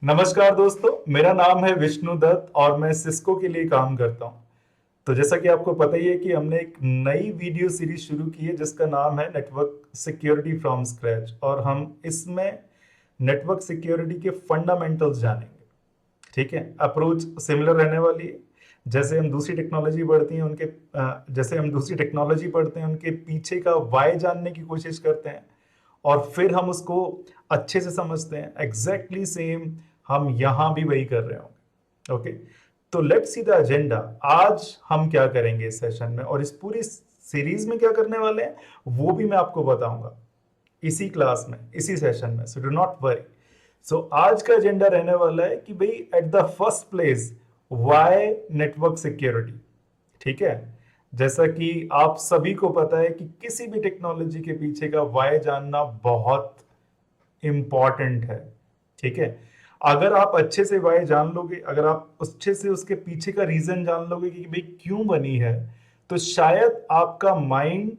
नमस्कार दोस्तों, मेरा नाम है विष्णु दत्त और मैं सिस्को के लिए काम करता हूं। तो जैसा कि आपको पता ही है कि हमने एक नई वीडियो सीरीज शुरू की है जिसका नाम है नेटवर्क सिक्योरिटी फ्रॉम स्क्रैच, और हम इसमें नेटवर्क सिक्योरिटी के फंडामेंटल्स जानेंगे। ठीक है, अप्रोच सिमिलर रहने वाली है। जैसे हम दूसरी टेक्नोलॉजी पढ़ती हैं उनके जैसे हम दूसरी टेक्नोलॉजी पढ़ते हैं उनके पीछे का वाई जानने की कोशिश करते हैं और फिर हम उसको अच्छे से समझते हैं। एग्जैक्टली सेम हम यहां भी वही कर रहे होंगे। ओके, तो लेट्स सी द एजेंडा। आज हम क्या करेंगे इस सेशन में और इस पूरी सीरीज में क्या करने वाले हैं वो भी मैं आपको बताऊंगा इसी क्लास में, इसी सेशन में। So do not worry. So आज का एजेंडा रहने वाला है कि भाई at the first place why network security. ठीक है, जैसा कि आप सभी को पता है कि किसी भी टेक्नोलॉजी के पीछे का व्हाई जानना बहुत इंपॉर्टेंट है। ठीक है, अगर आप अच्छे से व्हाई जान लोगे, अगर आप अच्छे से उसके पीछे का रीजन जान लोगे कि भाई क्यों बनी है, तो शायद आपका माइंड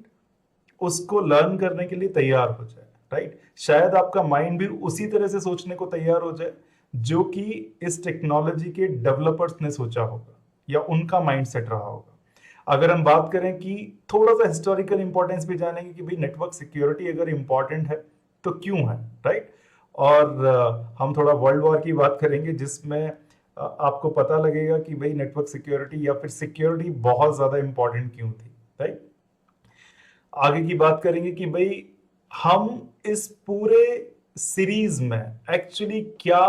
उसको लर्न करने के लिए तैयार हो जाए। राइट, शायद आपका माइंड भी उसी तरह से सोचने को तैयार हो जाए जो कि इस टेक्नोलॉजी के डेवलपर्स ने सोचा होगा या उनका माइंड सेट रहा होगा। अगर हम बात करें कि थोड़ा सा हिस्टोरिकल इंपॉर्टेंस भी जानेंगे कि भाई नेटवर्क सिक्योरिटी अगर इंपॉर्टेंट है तो क्यों है। राइट, और हम थोड़ा वर्ल्ड वॉर की बात करेंगे जिसमें आपको पता लगेगा कि भाई नेटवर्क सिक्योरिटी या फिर सिक्योरिटी बहुत ज्यादा इंपॉर्टेंट क्यों थी। राइट, आगे की बात करेंगे कि भाई हम इस पूरे सीरीज में एक्चुअली क्या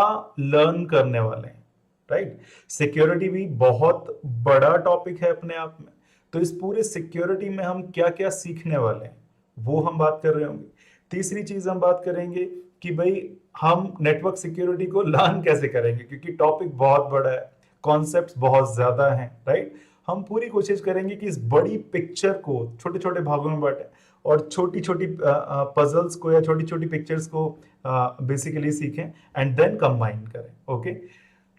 लर्न करने वाले हैं। राइट, सिक्योरिटी भी बहुत बड़ा टॉपिक है अपने आप में, तो इस पूरे सिक्योरिटी में हम क्या क्या सीखने वाले हैं वो हम बात कर रहे होंगे। तीसरी चीज हम बात करेंगे कि भाई हम नेटवर्क सिक्योरिटी को लर्न कैसे करेंगे, क्योंकि टॉपिक बहुत बड़ा है, कॉन्सेप्ट्स बहुत ज्यादा हैं। राइट, हम पूरी कोशिश करेंगे कि इस बड़ी पिक्चर को छोटे छोटे भागों में बांटें और छोटी छोटी पजल्स को या छोटी छोटी पिक्चर्स को बेसिकली सीखें एंड देन कंबाइन करें। ओके,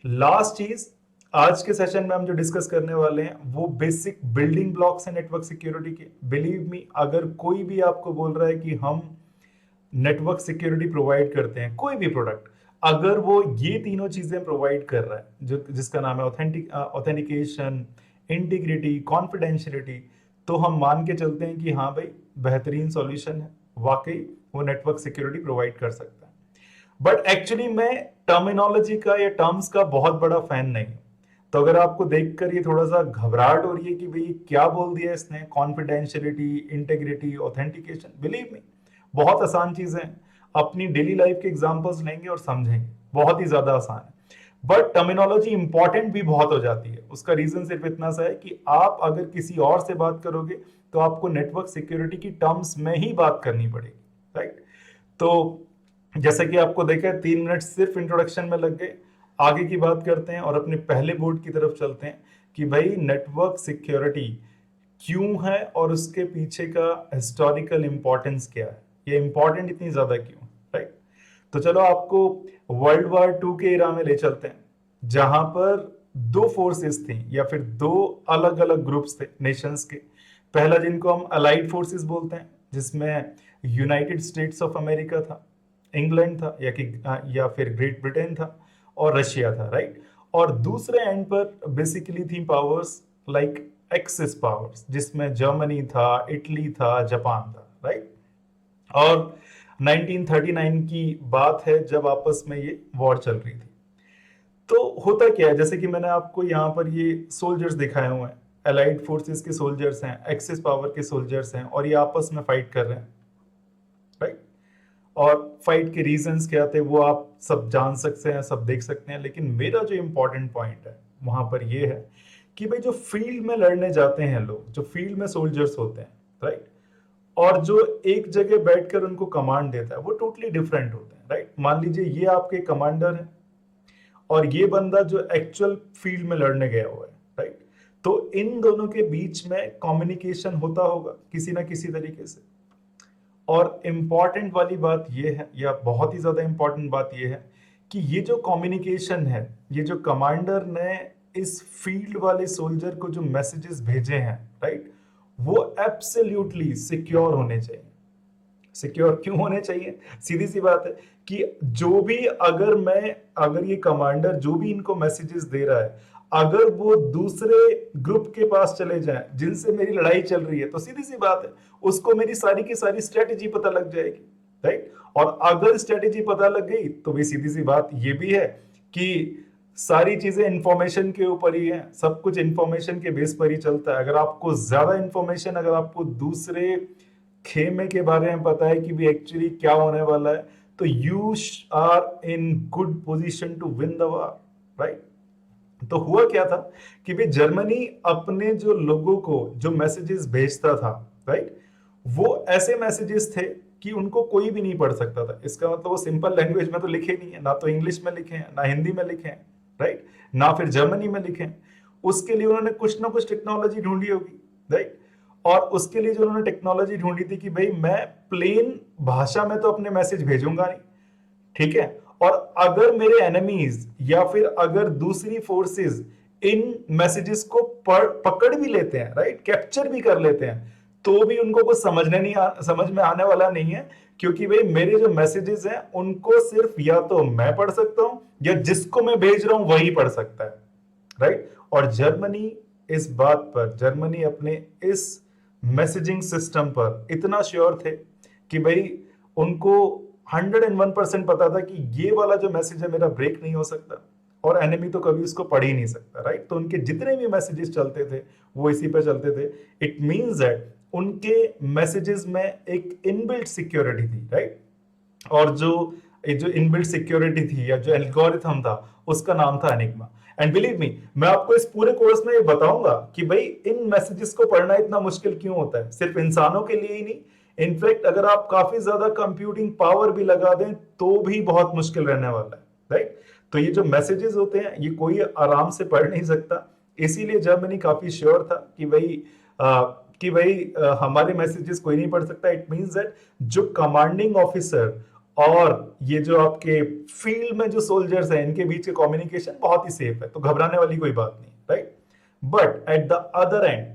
लास्ट चीज आज के सेशन में हम जो डिस्कस करने वाले हैं वो बेसिक बिल्डिंग ब्लॉक्स हैं नेटवर्क सिक्योरिटी के। बिलीव मी, अगर कोई भी आपको बोल रहा है कि हम नेटवर्क सिक्योरिटी प्रोवाइड करते हैं, कोई भी प्रोडक्ट, अगर वो ये तीनों चीजें प्रोवाइड कर रहा है जो जिसका नाम है ऑथेंटिकेशन, इंटीग्रिटी, कॉन्फिडेंशियलिटी, तो हम मान के चलते हैं कि हाँ भाई बेहतरीन सॉल्यूशन है, वाकई वो नेटवर्क सिक्योरिटी प्रोवाइड कर सकता है। बट एक्चुअली मैं टर्मिनोलॉजी का या टर्म्स का बहुत बड़ा फैन नहीं हूं। तो अगर आपको देखकर ये थोड़ा सा घबराहट हो रही है कि भाई क्या बोल दिया इसने, confidentiality, integrity, authentication, believe me बहुत आसान चीजें हैं। अपनी डेली लाइफ के एग्जांपल्स लेंगे और समझेंगे, बहुत ही ज्यादा आसान है। बट टर्मिनोलॉजी इंपॉर्टेंट भी बहुत हो जाती है। उसका रीजन सिर्फ इतना सा है कि आप अगर किसी और से बात करोगे तो आपको नेटवर्क सिक्योरिटी की टर्म्स में ही बात करनी पड़ेगी। राइट, तो जैसे कि आपको देखा है 3 मिनट सिर्फ इंट्रोडक्शन में लग गए। आगे की बात करते हैं और अपने पहले बोर्ड की तरफ चलते हैं कि भाई नेटवर्क सिक्योरिटी क्यों है और उसके पीछे का हिस्टोरिकल इंपॉर्टेंस क्या है, ये इंपॉर्टेंट इतनी ज्यादा क्यों। राइट, तो चलो आपको वर्ल्ड वॉर 2 के इरा में ले चलते हैं, जहां पर दो फोर्सेस थी या फिर दो अलग अलग ग्रुप्स थे नेशंस के। पहला जिनको हम अलाइड फोर्सेस बोलते हैं, जिसमें यूनाइटेड स्टेट्स ऑफ अमेरिका था, इंग्लैंड था या फिर ग्रेट ब्रिटेन था और रशिया था। राइट, और दूसरे एंड पर बेसिकली थी पावर्स लाइक एक्सिस पावर्स, जिसमें जर्मनी था, इटली था, जापान था। राइट, और 1939 की बात है जब आपस में ये वॉर चल रही थी। तो होता क्या है, जैसे कि मैंने आपको यहाँ पर ये सोल्जर्स दिखाए हुए हैं, अलाइड फोर्सेस के सोल्जर्स हैं, एक्सिस पावर के सोल्जर्स हैं, और ये आपस में फाइट कर रहे हैं। राइट, और फाइट के रीजंस क्या थे वो आप सब जान सकते हैं, सब देख सकते हैं। लेकिन मेरा जो इंपॉर्टेंट पॉइंट है वहां पर ये है कि भाई जो फील्ड में लड़ने जाते हैं लोग, जो फील्ड में सोल्जर्स होते हैं, राइट, और जो एक जगह बैठकर उनको कमांड देता है वो टोटली डिफरेंट होते हैं। राइट, मान लीजिए ये आपके कमांडर है और ये बंदा जो एक्चुअल फील्ड में लड़ने गया हुआ है। राइट, तो इन दोनों के बीच में कम्युनिकेशन होता होगा किसी ना किसी तरीके से। और इंपॉर्टेंट वाली बात यह है, या बहुत ही ज्यादा इंपॉर्टेंट बात यह है कि ये जो कम्युनिकेशन है, ये जो कमांडर ने इस फील्ड वाले सोल्जर को जो मैसेजेस भेजे हैं, राइट, वो एब्सोल्युटली सिक्योर होने चाहिए। सिक्योर क्यों होने चाहिए? सीधी सी बात है कि जो भी अगर ये कमांडर जो भी इनको मैसेजेस दे रहा है, अगर वो दूसरे ग्रुप के पास चले जाएं जिनसे मेरी लड़ाई चल रही है, तो सीधी सी बात है उसको मेरी सारी की सारी स्ट्रेटेजी पता लग जाएगी, राइट? और अगर स्ट्रेटेजी पता लग गई तो भी सीधी सी बात ये भी है कि सारी चीजें इंफॉर्मेशन के ऊपर ही है, सब कुछ इंफॉर्मेशन के बेस पर ही चलता है। अगर आपको ज्यादा इंफॉर्मेशन, अगर आपको दूसरे खेमे के बारे में पता है कि भी एक्चुअली क्या होने वाला है, तो you are in good position to win the war, right? तो हुआ क्या था कि भी जर्मनी अपने जो लोगों को जो मैसेजेस भेजता था, राइट, वो ऐसे मैसेजेस थे कि उनको कोई भी नहीं पढ़ सकता था। इसका मतलब वो सिंपल लैंग्वेज में तो लिखे नहीं है, ना तो इंग्लिश में लिखे हैं, ना हिंदी में लिखे हैं, राइट, ना फिर जर्मनी में लिखे हैं। उसके लिए उन्होंने कुछ ना कुछ टेक्नोलॉजी ढूंढी होगी, राइट? और उसके लिए जो उन्होंने टेक्नोलॉजी ढूंढी थी कि भाई मैं प्लेन भाषा में तो अपने मैसेज भेजूंगा नहीं, ठीक है, और अगर मेरे एनिमीज या फिर अगर दूसरी फोर्सेस इन मैसेजेस को पकड़ भी लेते हैं, राइट, कैप्चर भी कर लेते हैं, तो भी उनको कुछ समझ में आने वाला नहीं है, क्योंकि भाई मेरे जो मैसेजेस हैं उनको सिर्फ या तो मैं पढ़ सकता हूं या जिसको मैं भेज रहा हूं वही पढ़ सकता है, राइट? और जर्मनी अपने इस मैसेजिंग सिस्टम पर इतना श्योर थे कि भाई उनको 101% पता था कि ये वाला जो मैसेज है मेरा ब्रेक नहीं हो सकता और एनिमी तो कभी उसको पढ़ ही नहीं सकता, राइट? तो उनके जितने भी मैसेजेस चलते थे वो इसी पे चलते थे। इट मींस दैट उनके मैसेजेस में एक इनबिल्ट सिक्योरिटी थी, राइट? और जो इनबिल्ट सिक्योरिटी थी या जो एल्गोरिथम था उसका नाम था एनिग्मा। एंड बिलीव मी, मैं आपको इस पूरे कोर्स में ये बताऊंगा कि भाई इन मैसेजेस को पढ़ना इतना मुश्किल क्यों होता है, सिर्फ इंसानों के लिए ही नहीं, इनफैक्ट अगर आप काफी ज्यादा कंप्यूटिंग पावर भी लगा दें तो भी बहुत मुश्किल रहने वाला है, राइट? तो ये जो मैसेजेस होते हैं ये कोई आराम से पढ़ नहीं सकता, इसीलिए जर्मनी काफी श्योर था कि हमारे मैसेजेस कोई नहीं पढ़ सकता। इट मींस दैट जो कमांडिंग ऑफिसर और ये जो आपके फील्ड में जो सोल्जर्स हैं इनके बीच के कम्युनिकेशन बहुत ही सेफ है, तो घबराने वाली कोई बात नहीं, right? But at the other and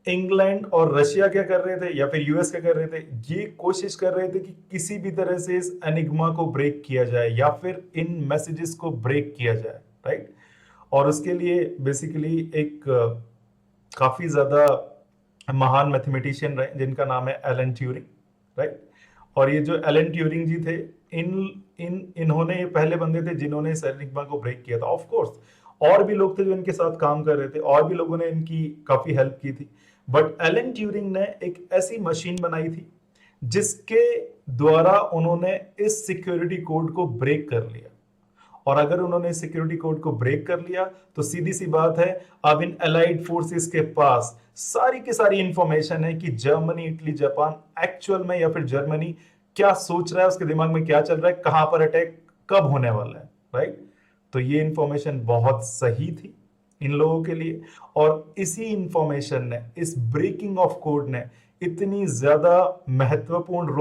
England और रशिया क्या कर रहे थे या फिर यूएस क्या कर रहे थे, ये कोशिश कर रहे थे कि किसी भी तरह से इस एनिग्मा को ब्रेक किया जाए या फिर इन मैसेजेस को ब्रेक किया जाए, राइट? और उसके लिए बेसिकली एक काफी ज्यादा महान मैथमेटिशियन रहे जिनका नाम है एलन ट्यूरिंग, राइट? और ये जो एलन ट्यूरिंग जी थे, इन्होंने ये पहले बंदे थे जिन्होंने इस एनिग्मा को ब्रेक किया था। ऑफ कोर्स और भी लोग थे जो इनके साथ काम कर रहे थे और भी लोगों ने इनकी काफी हेल्प की थी, बट एलन ट्यूरिंग ने एक ऐसी मशीन बनाई थी जिसके द्वारा उन्होंने इस सिक्योरिटी कोड को ब्रेक कर लिया। और अगर उन्होंने सिक्योरिटी कोड को ब्रेक कर लिया तो सीधी सी बात है अब इन अलाइड फोर्सेस के पास सारी की सारी इंफॉर्मेशन है कि जर्मनी, इटली, जापान एक्चुअल में या फिर जर्मनी क्या सोच रहा है, उसके दिमाग में क्या चल रहा है, कहां पर अटैक कब होने वाला है, राइट? तो ये इंफॉर्मेशन बहुत सही थी इन लोगों के लिए, और इसी इंफॉर्मेशन ने, इस ब्रेकिंग ऑफ कोड ने इतनी ज्यादा महत्वपूर्ण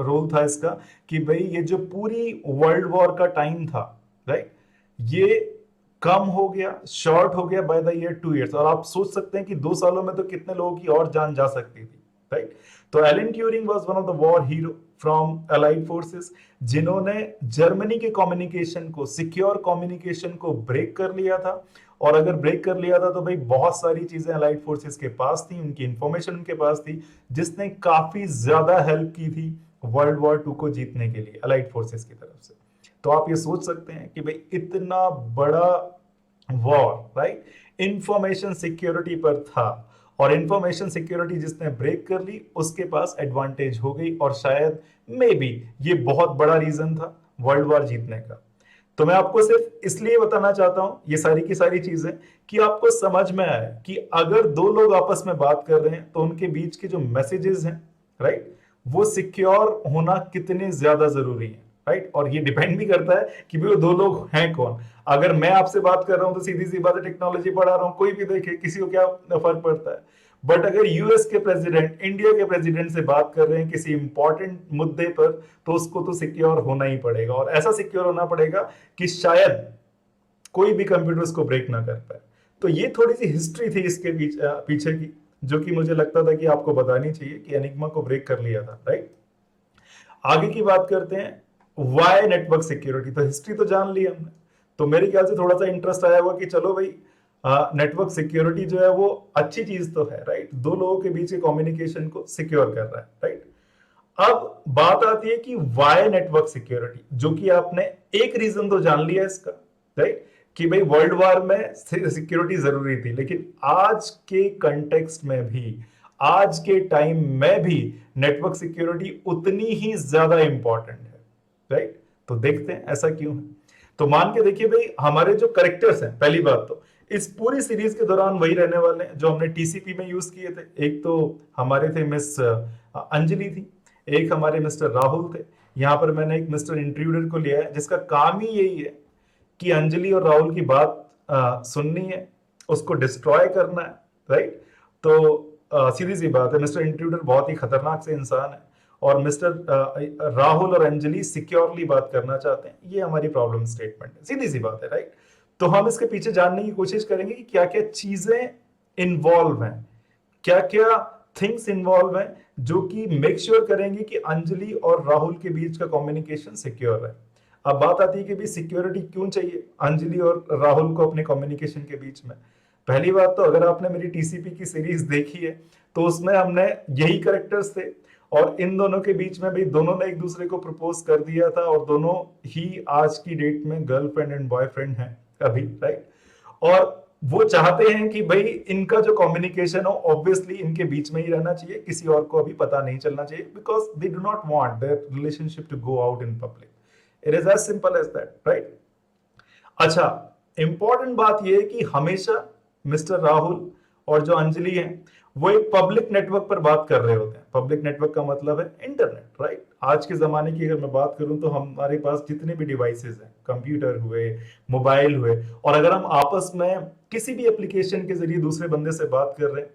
रोल था इसका कि भाई ये जो पूरी वर्ल्ड वॉर का टाइम था, राइट, ये कम हो गया, शॉर्ट हो गया बाय द ईयर 2 years। और आप सोच सकते हैं कि 2 सालों में तो कितने लोगों की और जान जा सकती थी, राइट? तो Alan Turing was one of the war hero from allied forces, जिन्होंने जर्मनी के कम्युनिकेशन को, सिक्योर कम्युनिकेशन को ब्रेक कर लिया था। और अगर ब्रेक कर लिया था तो भाई बहुत सारी चीजें अलाइड फोर्सेस के पास थी, उनकी इंफॉर्मेशन उनके पास थी, जिसने काफी ज्यादा हेल्प की थी वर्ल्ड वॉर 2 को जीतने के लिए अलाइड फोर्सेस की तरफ से। तो आप ये सोच सकते हैं कि भाई इतना बड़ा वॉर, राइट, इंफॉर्मेशन सिक्योरिटी पर था, और इंफॉर्मेशन सिक्योरिटी जिसने ब्रेक कर ली उसके पास एडवांटेज हो गई, और शायद मे बी ये बहुत बड़ा रीजन था वर्ल्ड वॉर जीतने का। तो मैं आपको सिर्फ इसलिए बताना चाहता हूं ये सारी की सारी चीजें कि आपको समझ में आए कि अगर दो लोग आपस में बात कर रहे हैं तो उनके बीच के जो मैसेजेस हैं, राइट, वो सिक्योर होना कितने ज्यादा जरूरी है, राइट? और ये डिपेंड भी करता है कि वो दो लोग हैं कौन। अगर मैं आपसे बात कर रहा हूं तो सीधी सी बात है टेक्नोलॉजी पढ़ा रहा हूं, कोई भी देखे, किसी को क्या फर्क पड़ता है? बट अगर यूएस के प्रेसिडेंट इंडिया के प्रेसिडेंट से बात कर रहे हैं किसी इंपॉर्टेंट मुद्दे पर, तो उसको तो सिक्योर होना ही पड़ेगा, और ऐसा सिक्योर होना पड़ेगा कि शायद कोई भी कंप्यूटर उसको ब्रेक ना कर पाए। तो ये थोड़ी सी हिस्ट्री थी इसके पीछे की, जो कि मुझे लगता था कि आपको बतानी चाहिए कि एनिग्मा को ब्रेक कर लिया था, राइट। आगे की बात करते हैं, वाई नेटवर्क सिक्योरिटी। तो हिस्ट्री तो जान ली हमने, तो मेरे ख्याल से थोड़ा सा इंटरेस्ट आया हुआ कि चलो भाई, नेटवर्क सिक्योरिटी जो है वो अच्छी चीज तो है, राइट, दो लोगों के बीच के कम्युनिकेशन को सिक्योर कर रहा है, राइट। अब बात आती है कि वाई नेटवर्क सिक्योरिटी, जो कि आपने एक रीजन तो जान लिया इसका, राइट, कि भाई वर्ल्ड वार में सिक्योरिटी जरूरी थी, लेकिन आज के कंटेक्स्ट में भी, आज के टाइम में भी नेटवर्क सिक्योरिटी उतनी ही ज्यादा इंपॉर्टेंट है, राइट। तो देखते हैं ऐसा क्यों है। तो मान के देखिए भाई, हमारे जो करेक्टर्स हैं, पहली बात तो इस पूरी सीरीज के दौरान वही रहने वाले हैं जो हमने टीसीपी में यूज किए थे। एक तो हमारे थे मिस अंजलि थी, एक हमारे मिस्टर राहुल थे। यहां पर मैंने एक मिस्टर इंट्रूडर को लिया है जिसका काम ही यही है कि अंजलि और राहुल की बात सुननी है, उसको डिस्ट्रॉय करना है, राइट। तो सीधी सी बात है, मिस्टर इंट्रूडर बहुत ही खतरनाक से इंसान है और मिस्टर राहुल और अंजलि सिक्योरली बात करना चाहते हैं। ये हमारी प्रॉब्लम स्टेटमेंट है, सीधी सी बात है, राइट। तो हम इसके पीछे जानने की कोशिश करेंगे कि क्या क्या चीजें इन्वॉल्व हैं, क्या क्या थिंग्स इन्वॉल्व हैं जो कि मेक श्योर करेंगे कि अंजलि और राहुल के बीच का कम्युनिकेशन सिक्योर है। अब बात आती है कि भी सिक्योरिटी क्यों चाहिए अंजलि और राहुल को अपने कम्युनिकेशन के बीच में। पहली बात तो, अगर आपने मेरी टीसीपी की सीरीज देखी है तो उसमें हमने यही करेक्टर्स थे और इन दोनों के बीच में भी दोनों ने एक दूसरे को प्रपोज कर दिया था और दोनों ही आज की डेट में गर्लफ्रेंड एंड बॉयफ्रेंड हैं अभी, राइट। और वो चाहते हैं कि भाई इनका जो कम्युनिकेशन हो ऑब्वियसली इनके बीच में ही रहना चाहिए, किसी और को अभी पता नहीं चलना चाहिए, because they do not want their relationship to go out in public. It is as simple as that, right. अच्छा, इंपॉर्टेंट बात यह है कि हमेशा मिस्टर राहुल और जो अंजलि है वो एक पब्लिक नेटवर्क पर बात कर रहे होते हैं। पब्लिक नेटवर्क का मतलब है इंटरनेट, राइट। आज के जमाने की अगर मैं बात करूं तो हमारे पास जितने भी डिवाइसेस हैं, कंप्यूटर हुए, मोबाइल हुए, और अगर हम आपस में किसी भी एप्लीकेशन के जरिए दूसरे बंदे से बात कर रहे हैं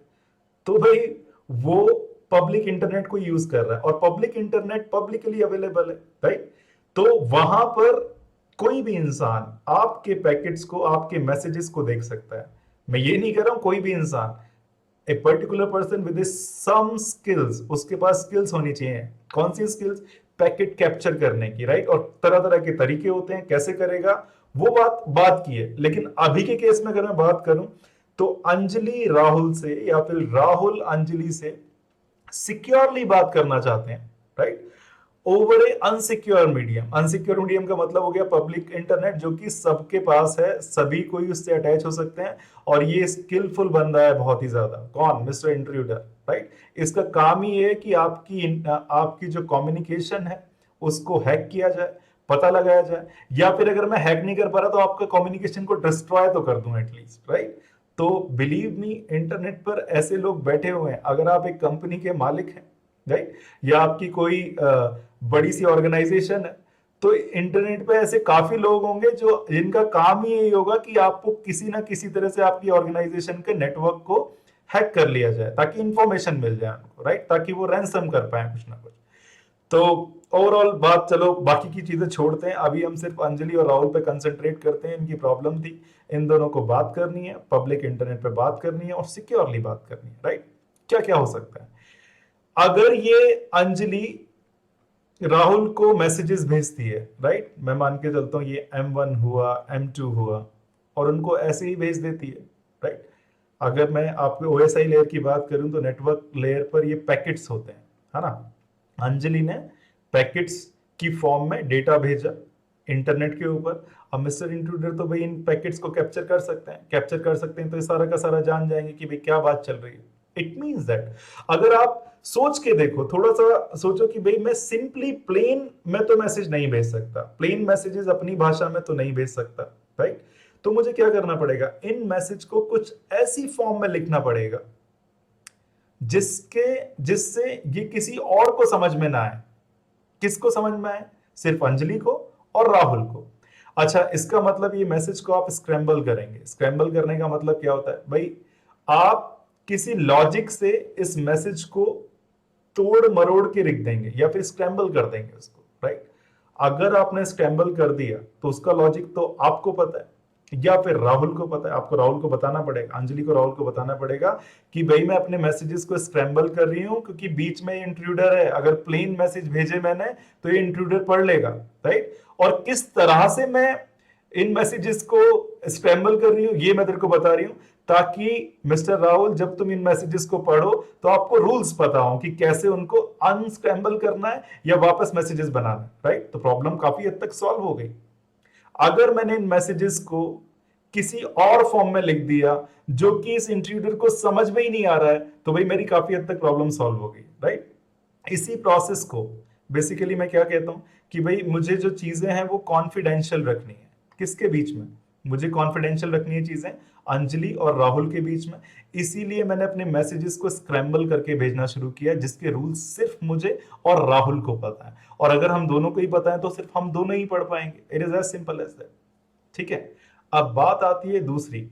तो भाई वो पब्लिक इंटरनेट को यूज कर रहा है और पब्लिक इंटरनेट पब्लिकली अवेलेबल है, राइट। तो वहां पर कोई भी इंसान आपके पैकेट्स को, आपके मैसेजेस को देख सकता है। मैं ये नहीं कह रहा हूं कोई भी इंसान, a particular person with some skills, उसके पास स्किल्स होनी चाहिए। कौन सी स्किल्स? पैकेट कैप्चर करने की, राइट। और तरह तरह के तरीके होते हैं, कैसे करेगा वो बात की है। लेकिन अभी के केस में अगर मैं बात करूं तो अंजलि राहुल से या फिर राहुल अंजलि से सिक्योरली बात करना चाहते हैं, राइट, ओवर ए अनसिक्योर मीडियम। अनसिक्योर मीडियम का मतलब हो गया पब्लिक इंटरनेट, जो कि सबके पास है, सभी कोई उससे अटैच हो सकते हैं। और ये स्किलफुल बंदा है बहुत ही ज्यादा। कौन? Mister intruder, right. इसका काम ही है कि आपकी जो कम्युनिकेशन है उसको हैक किया जाए, पता लगाया जाए, या फिर अगर मैं हैक नहीं कर पा रहा तो आपका कम्युनिकेशन को डिस्ट्रॉय तो कर दूं एटलीस्ट, राइट। तो बिलीव मी, इंटरनेट पर ऐसे लोग बैठे हुए हैं। अगर आप एक कंपनी के मालिक हैं, राइट, या आपकी कोई बड़ी सी ऑर्गेनाइजेशन है, तो इंटरनेट पे ऐसे काफी लोग होंगे जो जिनका काम ही यही होगा कि आपको किसी ना किसी तरह से आपकी ऑर्गेनाइजेशन के नेटवर्क को हैक कर लिया जाए ताकि इंफॉर्मेशन मिल जाए उनको, राइट, ताकि वो रैंसम कर पाए कुछ ना कुछ। तो ओवरऑल बात, चलो बाकी की चीजें छोड़ते हैं, अभी हम सिर्फ अंजलि और राहुल पे कंसंट्रेट करते हैं। इनकी प्रॉब्लम थी, इन दोनों को बात करनी है, पब्लिक इंटरनेट पे बात करनी है और सिक्योरली बात करनी है, राइट। क्या क्या हो सकता है अगर ये अंजलि राहुल को मैसेजेस भेजती है, राइट। मैं मान के चलता हूं ये M1 हुआ, M2 हुआ, और उनको ऐसे ही भेज देती है, राइट। अगर मैं आपको OSI लेयर की बात करूं तो नेटवर्क लेयर पर ये पैकेट्स होते हैं, है ना। अंजलि ने पैकेट्स की फॉर्म में डेटा भेजा इंटरनेट के ऊपर। अब मिस्टर इंट्रूडर तो भाई इन पैकेट्स को कैप्चर कर सकते हैं, तो ये सारा का सारा जान जाएंगे कि भाई क्या बात चल रही है। इट मीन्स दैट अगर आप सोच के देखो, थोड़ा सा सोचो कि भाई मैं सिंपली प्लेन में तो मैसेज नहीं भेज सकता, प्लेन मैसेजेस अपनी भाषा में तो नहीं भेज सकता, राइट। तो मुझे क्या करना पड़ेगा, इन मैसेज को कुछ ऐसी फॉर्म में लिखना पड़ेगा जिससे ये किसी और को समझ में ना आए। किसको समझ में आए? सिर्फ अंजलि को और राहुल को। अच्छा, इसका मतलब ये मैसेज को आप स्क्रैम्बल करेंगे। स्क्रैम्बल करने का मतलब क्या होता है भाई, आप किसी लॉजिक से इस मैसेज को तोड़ मरोड़ के लिख देंगे या फिर स्क्रैम्बल कर देंगे उसको, राइट। अगर आपने स्क्रैम्बल कर दिया तो उसका लॉजिक तो आपको पता है या फिर राहुल को पता है, आपको राहुल को बताना पड़ेगा, अंजलि को राहुल को बताना पड़ेगा कि भाई मैं अपने मैसेजेस को स्क्रैम्बल कर रही हूं क्योंकि बीच में इंट्रूडर है, अगर प्लेन मैसेज भेजे मैंने तो ये इंट्रूडर पढ़ लेगा, राइट। और किस तरह से मैं इन मैसेजेस को स्क्रैम्बल कर रही हूं ये मैं तेरे को बता रही हूं, ताकि मिस्टर राहुल जब तुम इन मैसेजेस को पढ़ो तो आपको रूल्स पता हो कि कैसे उनको अनस्क्रैम्बल करना है या वापस मैसेजेस बनाना है, राइट। तो प्रॉब्लम काफी हद तक सॉल्व हो गई। अगर मैंने इन मैसेजेस को किसी और फॉर्म में लिख दिया जो कि इस इंट्रूडर को समझ में ही नहीं आ रहा है, तो भाई मेरी काफी हद तक प्रॉब्लम सॉल्व हो गई, राइट। इसी प्रोसेस को बेसिकली मैं क्या कहता हूं कि भाई मुझे जो चीजें हैं वो कॉन्फिडेंशियल रखनी है। किसके बीच में? मुझे कॉन्फिडेंशियल रखनी है चीजें अंजलि और राहुल के बीच में। इसीलिए मैंने अपने मैसेजेस को स्क्रैम्बल करके भेजना शुरू किया, जिसके रूल्स सिर्फ मुझे और राहुल को पता है, और अगर हम दोनों को ही पता है तो सिर्फ हम दोनों ही पढ़ पाएंगे। It is as simple as that, ठीक है। अब बात आती है दूसरी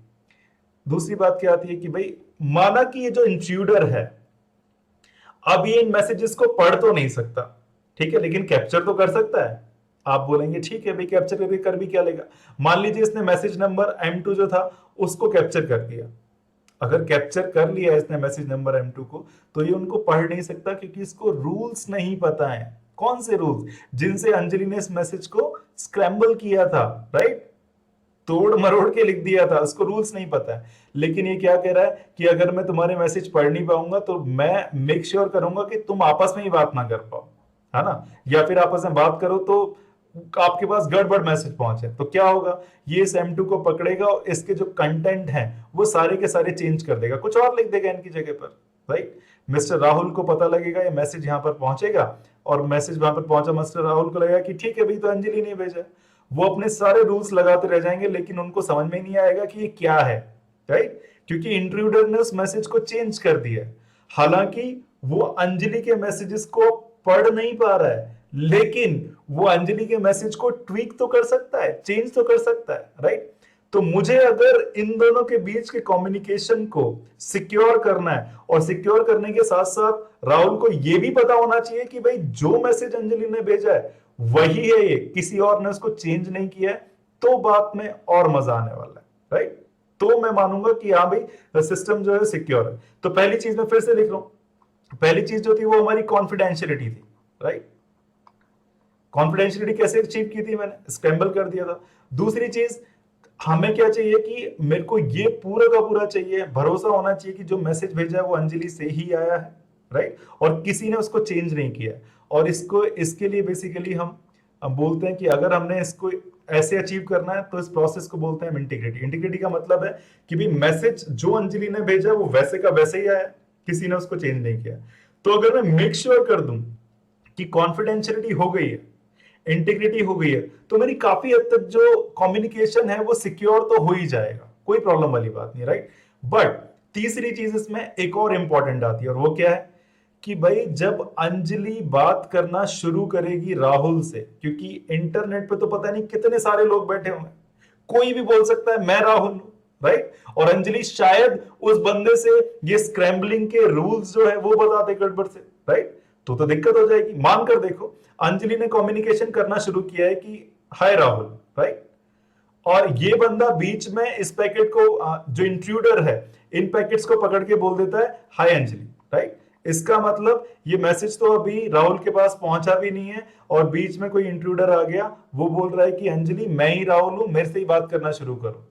दूसरी बात क्या आती है कि भाई माना कि ये जो इंट्रूडर है अब ये इन मैसेजेस को पढ़ तो नहीं सकता, ठीक है, लेकिन कैप्चर तो कर सकता है। आप बोलेंगे ठीक है भाई कैप्चर करके कर भी क्या लेगा। मान लीजिए इसने मैसेज नंबर M2 जो था उसको कैप्चर कर दिया। अगर कैप्चर कर लिया इसने मैसेज नंबर M2 को, तो ये उनको पढ़ नहीं सकता क्योंकि इसको रूल्स नहीं पता है। कौन से रूल्स? जिनसे अंजलि ने इस मैसेज को स्क्रैम्बल किया था, राइट, तोड़ मरोड़ के लिख दिया था, उसको रूल्स नहीं पता है। लेकिन ये क्या कह रहा है कि अगर मैं तुम्हारे मैसेज पढ़ नहीं पाऊंगा तो मैं मेक श्योर करूंगा कि तुम आपस में ही बात ना कर पाओ, है ना, या फिर आपस में बात करो तो आपके पास गड़बड़ मैसेज पहुंचे। तो क्या होगा, ये इस M2 को पकड़ेगा और इसके जो कंटेंट हैं वो सारे के सारे चेंज कर देगा, कुछ और लिख देगा इनकी जगह पर, राइट। मिस्टर राहुल को पता लगेगा ये मैसेज यहां पर पहुंचेगा, और मैसेज वहां पर पहुंचा, मिस्टर राहुल को लगेगा कि ठीक है भाई तो अंजलि ने भेजा। वो अपने सारे रूल्स लगाते रह जाएंगे लेकिन उनको समझ में नहीं आएगा कि ये क्या है, राइट, क्योंकि इंट्रूडर ने उस मैसेज को चेंज कर दिया है। हालांकि वो अंजलि के मैसेजेस को पढ़ नहीं पा रहा है, लेकिन वो अंजलि के मैसेज को ट्वीक तो कर सकता है, चेंज तो कर सकता है, राइट। तो मुझे अगर इन दोनों के बीच के कम्युनिकेशन को सिक्योर करना है, और सिक्योर करने के साथ साथ राहुल को यह भी पता होना चाहिए कि भाई जो मैसेज अंजलि ने भेजा है वही है, ये किसी और ने उसको चेंज नहीं किया है, तो बात में और मजा आने वाला है, राइट। तो मैं मानूंगा कि हाँ भाई सिस्टम जो है सिक्योर है। तो पहली चीज मैं फिर से लिख रहा हूं, पहली चीज जो थी वो हमारी कॉन्फिडेंशियलिटी थी, राइट। कॉन्फिडेंशियलिटी कैसे अचीव की थी? मैंने स्क्रैम्बल कर दिया था। दूसरी चीज हमें क्या चाहिए कि मेरे को ये पूरा का पूरा चाहिए, भरोसा होना चाहिए कि जो मैसेज भेजा है वो अंजलि से ही आया है, राइट, और किसी ने उसको चेंज नहीं किया। और इसको इसके लिए बेसिकली हम बोलते हैं कि अगर हमने इसको ऐसे अचीव करना है तो इस प्रोसेस को बोलते हैं इंटीग्रिटी। इंटीग्रिटी का मतलब है कि भाई मैसेज जो अंजलि ने भेजा वो वैसे का वैसे ही आया, किसी ने उसको चेंज नहीं किया। तो अगर मैं मेक श्योर कर दूं कि कॉन्फिडेंशियलिटी हो गई है, इंटीग्रिटी हो गई है, तो मेरी काफी हद तक जो कम्युनिकेशन है वो सिक्योर तो हो ही जाएगा, कोई प्रॉब्लम वाली बात नहीं, राइट। बट तीसरी चीज इसमें एक और इंपॉर्टेंट आती है, और वो क्या है कि भाई जब अंजलि बात करना शुरू करेगी राहुल से, क्योंकि इंटरनेट पे तो पता नहीं कितने सारे लोग बैठे होंगे, कोई भी बोल सकता है मैं राहुल हूं, राइट, और अंजलि शायद उस बंदे से ये स्क्रैम्बलिंग के रूल्स जो है वो बता दे गड़बड़ से, राइट। तो दिक्कत हो जाएगी। मानकर देखो अंजलि ने कम्युनिकेशन करना शुरू किया है कि हाय राहुल, राइट, और ये बंदा बीच में इस पैकेट को जो इंट्रूडर है इन पैकेट्स को पकड़ के बोल देता है हाय अंजलि, राइट। इसका मतलब ये मैसेज तो अभी राहुल के पास पहुंचा भी नहीं है, और बीच में कोई इंट्रूडर आ गया, वो बोल रहा है कि अंजलि मैं ही राहुल हूं, मेरे से ही बात करना शुरू करो,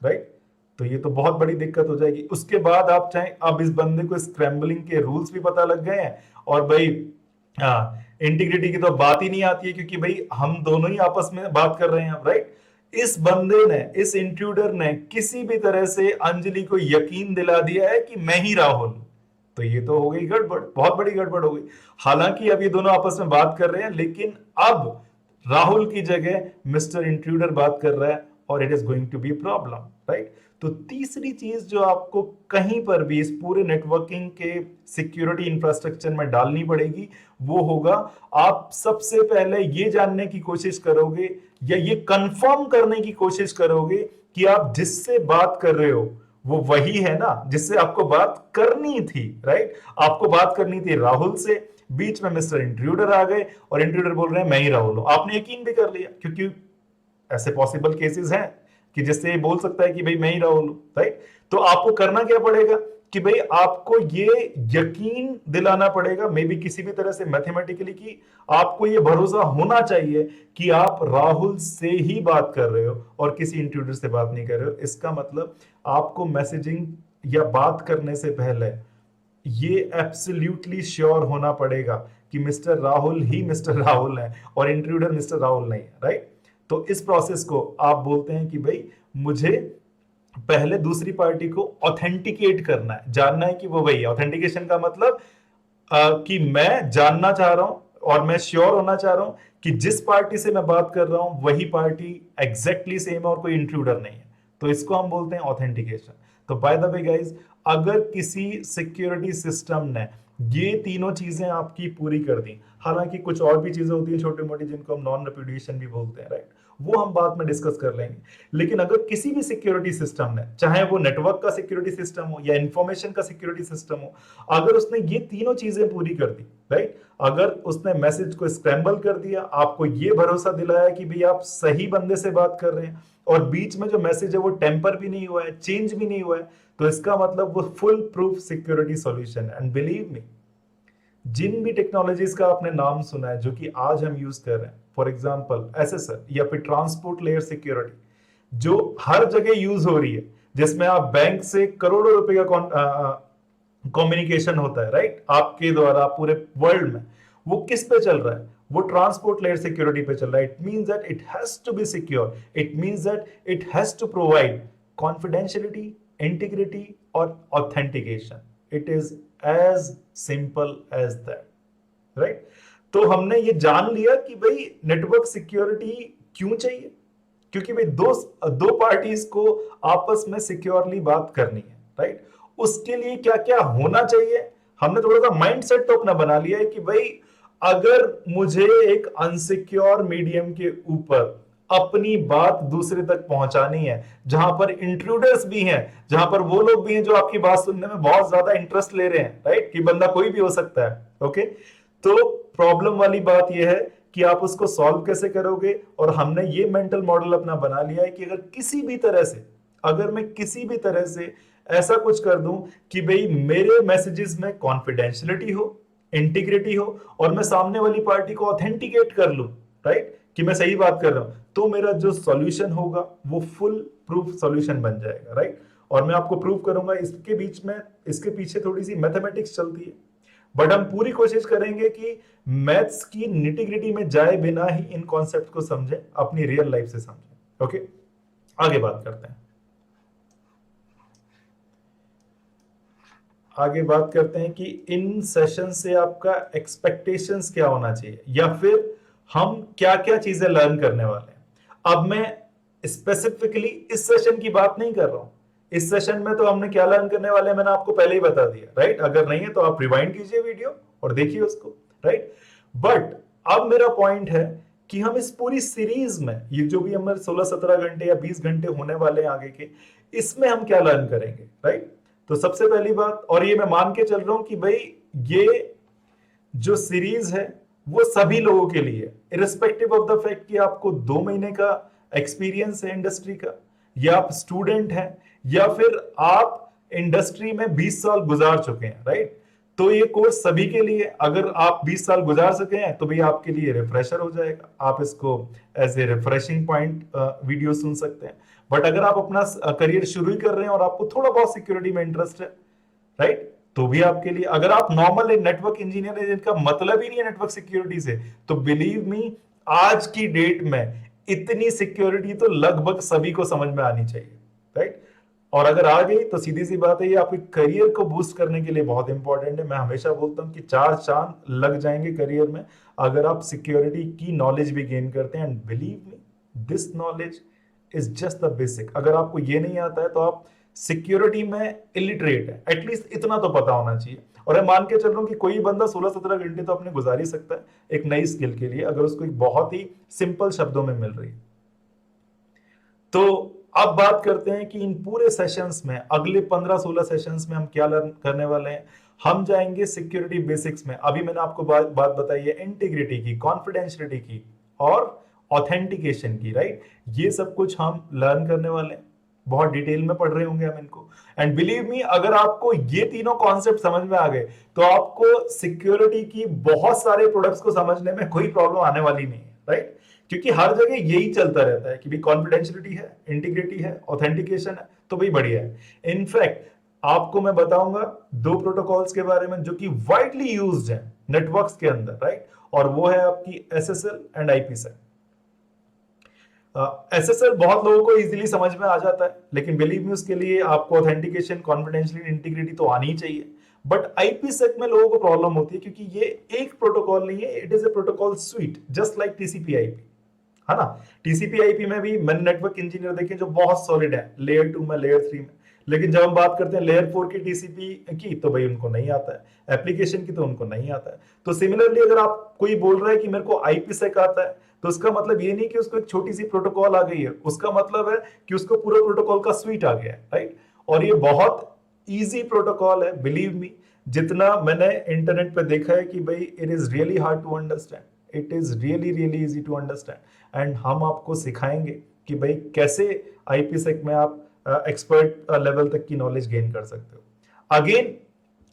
राइट। तो ये तो बहुत बड़ी दिक्कत हो जाएगी। उसके बाद आप चाहें, अब इस बंदे को स्क्रैम्बलिंग के रूल्स भी पता लग गए हैं, और भाई इंटीग्रिटी की तो बात ही नहीं आती है क्योंकि भाई हम दोनों ही आपस में बात कर रहे हैं, राइट। इस बंदे ने, इस इंट्रूडर ने किसी भी तरह से अंजलि को यकीन दिला दिया है कि मैं ही राहुल हूं। तो ये तो हो गई गड़बड़, बहुत बड़ी गड़बड़ हो गई। हालांकि अब ये दोनों आपस में बात कर रहे हैं, लेकिन अब राहुल की जगह मिस्टर इंट्रूडर बात कर रहा है, और it is going to be problem, right. तो तीसरी चीज जो आपको कहीं पर भी इस पूरे नेटवर्किंग के सिक्योरिटी इंफ्रास्ट्रक्चर में डालनी पड़ेगी वो होगा, आप सबसे पहले ये जानने की कोशिश करोगे या ये कंफर्म करने की कोशिश करोगे कि आप जिससे बात कर रहे हो वो वही है ना जिससे आपको बात करनी थी, राइट। आपको बात करनी थी राहुल से, बीच में मिस्टर इंट्रूडर आ गए और इंट्रूडर बोल रहे हैं मैं ही राहुल हूं। आपने यकीन भी कर लिया क्योंकि ऐसे पॉसिबल केसेस हैं कि जिससे ये बोल सकता है कि भाई मैं ही राहुल हूं, राइट। तो आपको करना क्या पड़ेगा कि भाई आपको ये यकीन दिलाना पड़ेगा, मे बी किसी भी तरह से मैथमेटिकली, कि आपको ये भरोसा होना चाहिए कि आप राहुल से ही बात कर रहे हो और किसी इंट्रूडर से बात नहीं कर रहे हो। इसका मतलब आपको मैसेजिंग या बात करने से पहले ये एब्सोल्युटली श्योर होना पड़ेगा कि मिस्टर राहुल ही मिस्टर राहुल है और इंट्रूडर मिस्टर राहुल नहीं है, राइट। तो इस प्रोसेस को आप बोलते हैं कि भाई मुझे पहले दूसरी पार्टी को ऑथेंटिकेट करना है, जानना है कि वो वही है। ऑथेंटिकेशन का मतलब कि मैं जानना चाह रहा हूं और मैं श्योर होना चाह रहा हूं कि जिस पार्टी से मैं बात कर रहा हूं वही पार्टी एग्जैक्टली सेम है और कोई इंट्रूडर नहीं है। तो इसको हम बोलते हैं ऑथेंटिकेशन। तो बाय द वे गाइस, अगर किसी सिक्योरिटी सिस्टम ने ये तीनों चीजें आपकी पूरी कर दी, हालांकि कुछ और भी चीजें होती हैं छोटी मोटी जिनको हम नॉन रेपुडिएशन भी बोलते हैं, राइट, वो हम बाद में डिस्कस कर लेंगे। लेकिन अगर किसी भी सिक्योरिटी सिस्टम ने, चाहे वो नेटवर्क का सिक्योरिटी सिस्टम हो या इंफॉर्मेशन का सिक्योरिटी सिस्टम हो, अगर उसने ये तीनों चीजें पूरी कर दी, राइट, अगर उसने मैसेज को स्क्रैम्बल कर दिया, आपको ये भरोसा दिलाया कि भाई आप सही बंदे से बात कर रहे हैं और बीच में जो मैसेज है वो टेम्पर भी नहीं हुआ है, चेंज भी नहीं हुआ है, तो इसका मतलब वो फुल प्रूफ सिक्योरिटी सॉल्यूशन है। एंड बिलीव मी, जिन भी टेक्नोलॉजीज का आपने नाम सुना है जो कि आज हम यूज कर रहे हैं, फॉर एग्जांपल एसएसएल या फिर ट्रांसपोर्ट लेयर सिक्योरिटी जो हर जगह यूज हो रही है, जिसमें आप बैंक से करोड़ों रुपए का कम्युनिकेशन होता है, राइट, आपके द्वारा पूरे वर्ल्ड में, वो किस पे चल रहा है? वो ट्रांसपोर्ट लेयर सिक्योरिटी पे चल रहा है। It means that it has to be secure, it means that it has to provide confidentiality, integrity और authentication. It is as simple as that, right. तो हमने ये जान लिया कि भाई नेटवर्क सिक्योरिटी क्यों चाहिए, क्योंकि भाई दो पार्टीज को आपस में सिक्योरली बात करनी है, राइट। उसके लिए क्या क्या होना चाहिए, हमने थोड़ा सा माइंडसेट तो अपना बना लिया है कि भाई अगर मुझे एक अनसिक्योर मीडियम के ऊपर अपनी बात दूसरे तक पहुंचानी है, जहां पर इंट्रूडर्स भी हैं, जहां पर वो लोग भी हैं जो आपकी बात सुनने में बहुत ज्यादा इंटरेस्ट ले रहे हैं, राइट, कि बंदा कोई भी हो सकता है, ओके। तो प्रॉब्लम वाली बात यह है कि आप उसको सॉल्व कैसे करोगे। और हमने ये मेंटल मॉडल अपना बना लिया है कि अगर किसी भी तरह से, अगर मैं किसी भी तरह से ऐसा कुछ कर दूं कि भाई मेरे मैसेजेस में कॉन्फिडेंशियलिटी हो, इंटीग्रिटी हो और मैं सामने वाली पार्टी को ऑथेंटिकेट कर लूं, राइट, कि मैं सही बात कर रहा हूं, तो मेरा जो सॉल्यूशन होगा वो फुल प्रूफ सॉल्यूशन बन जाएगा, राइट। और मैं आपको प्रूव करूंगा। इसके बीच में, इसके पीछे थोड़ी सी मैथमेटिक्स चलती है, बट हम पूरी कोशिश करेंगे कि मैथ्स की निटिग्रिटी में जाए बिना ही इन कॉन्सेप्ट को समझें, अपनी रियल लाइफ से समझें, ओके। आगे बात करते हैं, आगे बात करते हैं कि इन सेशन से आपका एक्सपेक्टेशंस क्या होना चाहिए या फिर हम क्या क्या चीजें लर्न करने वाले हैं। अब मैं स्पेसिफिकली इस सेशन की बात नहीं कर रहा हूं। इस सेशन में तो हमने क्या लर्न करने वाले हैं मैंने आपको पहले ही बता दिया, राइट। अगर नहीं है तो आप रिवाइंड कीजिए वीडियो और देखिए उसको, राइट। बट अब मेरा पॉइंट है कि हम इस पूरी सीरीज में, ये जो भी हमारे 16-17 घंटे या 20 घंटे होने वाले हैं आगे के, इसमें हम क्या लर्न करेंगे, राइट। तो सबसे पहली बात, और ये मैं मान के चल रहा हूं कि भाई ये जो सीरीज है वो सभी लोगों के लिए, इरिस्पेक्टिव ऑफ द फैक्ट कि आपको 2 महीने का एक्सपीरियंस है इंडस्ट्री का, या आप स्टूडेंट हैं, या फिर आप इंडस्ट्री में 20 साल गुजार चुके हैं, राइट। तो ये कोर्स सभी के लिए, अगर आप 20 साल गुजार सके हैं तो भी आपके लिए रिफ्रेशर हो जाएगा, आप इसको as a refreshing point video सुन सकते हैं। बट अगर आप अपना करियर शुरू ही कर रहे हैं और आपको थोड़ा बहुत सिक्योरिटी में इंटरेस्ट है, राइट, तो भी आपके लिए। अगर आप नॉर्मल नेटवर्क इंजीनियर है जिनका मतलब ही नहीं है नेटवर्क सिक्योरिटी से, तो बिलीव मी आज की डेट में इतनी सिक्योरिटी तो लगभग सभी को समझ में आनी चाहिए, राइट। और अगर आ गई तो सीधी सी बात है, ये आपके करियर को बूस्ट करने के लिए बहुत इंपॉर्टेंट है। मैं हमेशा बोलता हूं कि 4 चांद लग जाएंगे करियर में अगर आप सिक्योरिटी की नॉलेज भी गेन करते हैं। And believe me, this knowledge is just the basic. अगर आपको ये नहीं आता है तो आप सिक्योरिटी में इलिटरेट है, एटलीस्ट इतना तो पता होना चाहिए। और मैं मान के चल रहा हूं कि कोई बंदा 16-17 घंटे तो अपने गुजार ही सकता है एक नई स्किल के लिए, अगर उसको एक बहुत ही सिंपल शब्दों में मिल रही है। तो अब बात करते हैं कि इन पूरे सेशंस में, अगले 15-16 सेशंस में हम क्या लर्न करने वाले हैं। हम जाएंगे सिक्योरिटी बेसिक्स में। अभी मैंने आपको बात बताई है इंटीग्रिटी की, कॉन्फिडेंशियलिटी की और ऑथेंटिकेशन की, राइट। ये सब कुछ हम लर्न करने वाले हैं, बहुत डिटेल में पढ़ रहे होंगे हम इनको। एंड बिलीव मी, अगर आपको ये तीनों कॉन्सेप्ट समझ में आ गए तो आपको सिक्योरिटी की बहुत सारे प्रोडक्ट्स को समझने में कोई प्रॉब्लम आने वाली नहीं है, राइट। क्योंकि हर जगह यही चलता रहता है कि भाई कॉन्फिडेंशियलिटी है, इंटीग्रिटी है, ऑथेंटिकेशन है, तो भाई बढ़िया है। इनफैक्ट आपको मैं बताऊंगा दो प्रोटोकॉल्स के बारे में जो कि वाइडली यूज्ड है नेटवर्क्स के अंदर, राइट। और वो है आपकी एसएसएल एंड आईपीसेक। एसएसएल बहुत लोगों को इजीली समझ में आ जाता है, लेकिन बिलीव मी उसके लिए आपको ऑथेंटिकेशन, कॉन्फिडेंशियलिटी, इंटीग्रिटी तो आनी ही चाहिए। बट आईपीसेक में लोगों को प्रॉब्लम होती है क्योंकि ये एक प्रोटोकॉल नहीं है, it is a protocol sweet just like TCP IP, है ना। टीसीपी आईपी में भी मैंने नेटवर्क इंजीनियर देखे जो बहुत सॉलिड है लेयर 2 में, लेयर 3 में, लेकिन जब हम बात करते हैं लेयर 4 की टीसीपी की तो भाई उनको नहीं आता है, एप्लीकेशन की तो उनको नहीं आता है। तो सिमिलरली अगर आप कोई बोल रहा है कि मेरे को आईपीसेक आता है, तो उसका मतलब ये नहीं कि उसको एक छोटी सी प्रोटोकॉल आ गई है, उसका मतलब है कि उसको पूरा प्रोटोकॉल का स्वीट आ गया है, राइट। और ये बहुत इजी प्रोटोकॉल है, बिलीव मी। जितना मैंने इंटरनेट पे देखा है कि भाई it is really hard to understand, it is really really easy to understand. And हम आपको सिखाएंगे कि भाई कैसे आईपीसेक में आप एक्सपर्ट लेवल तक की नॉलेज गेन कर सकते हो। अगेन,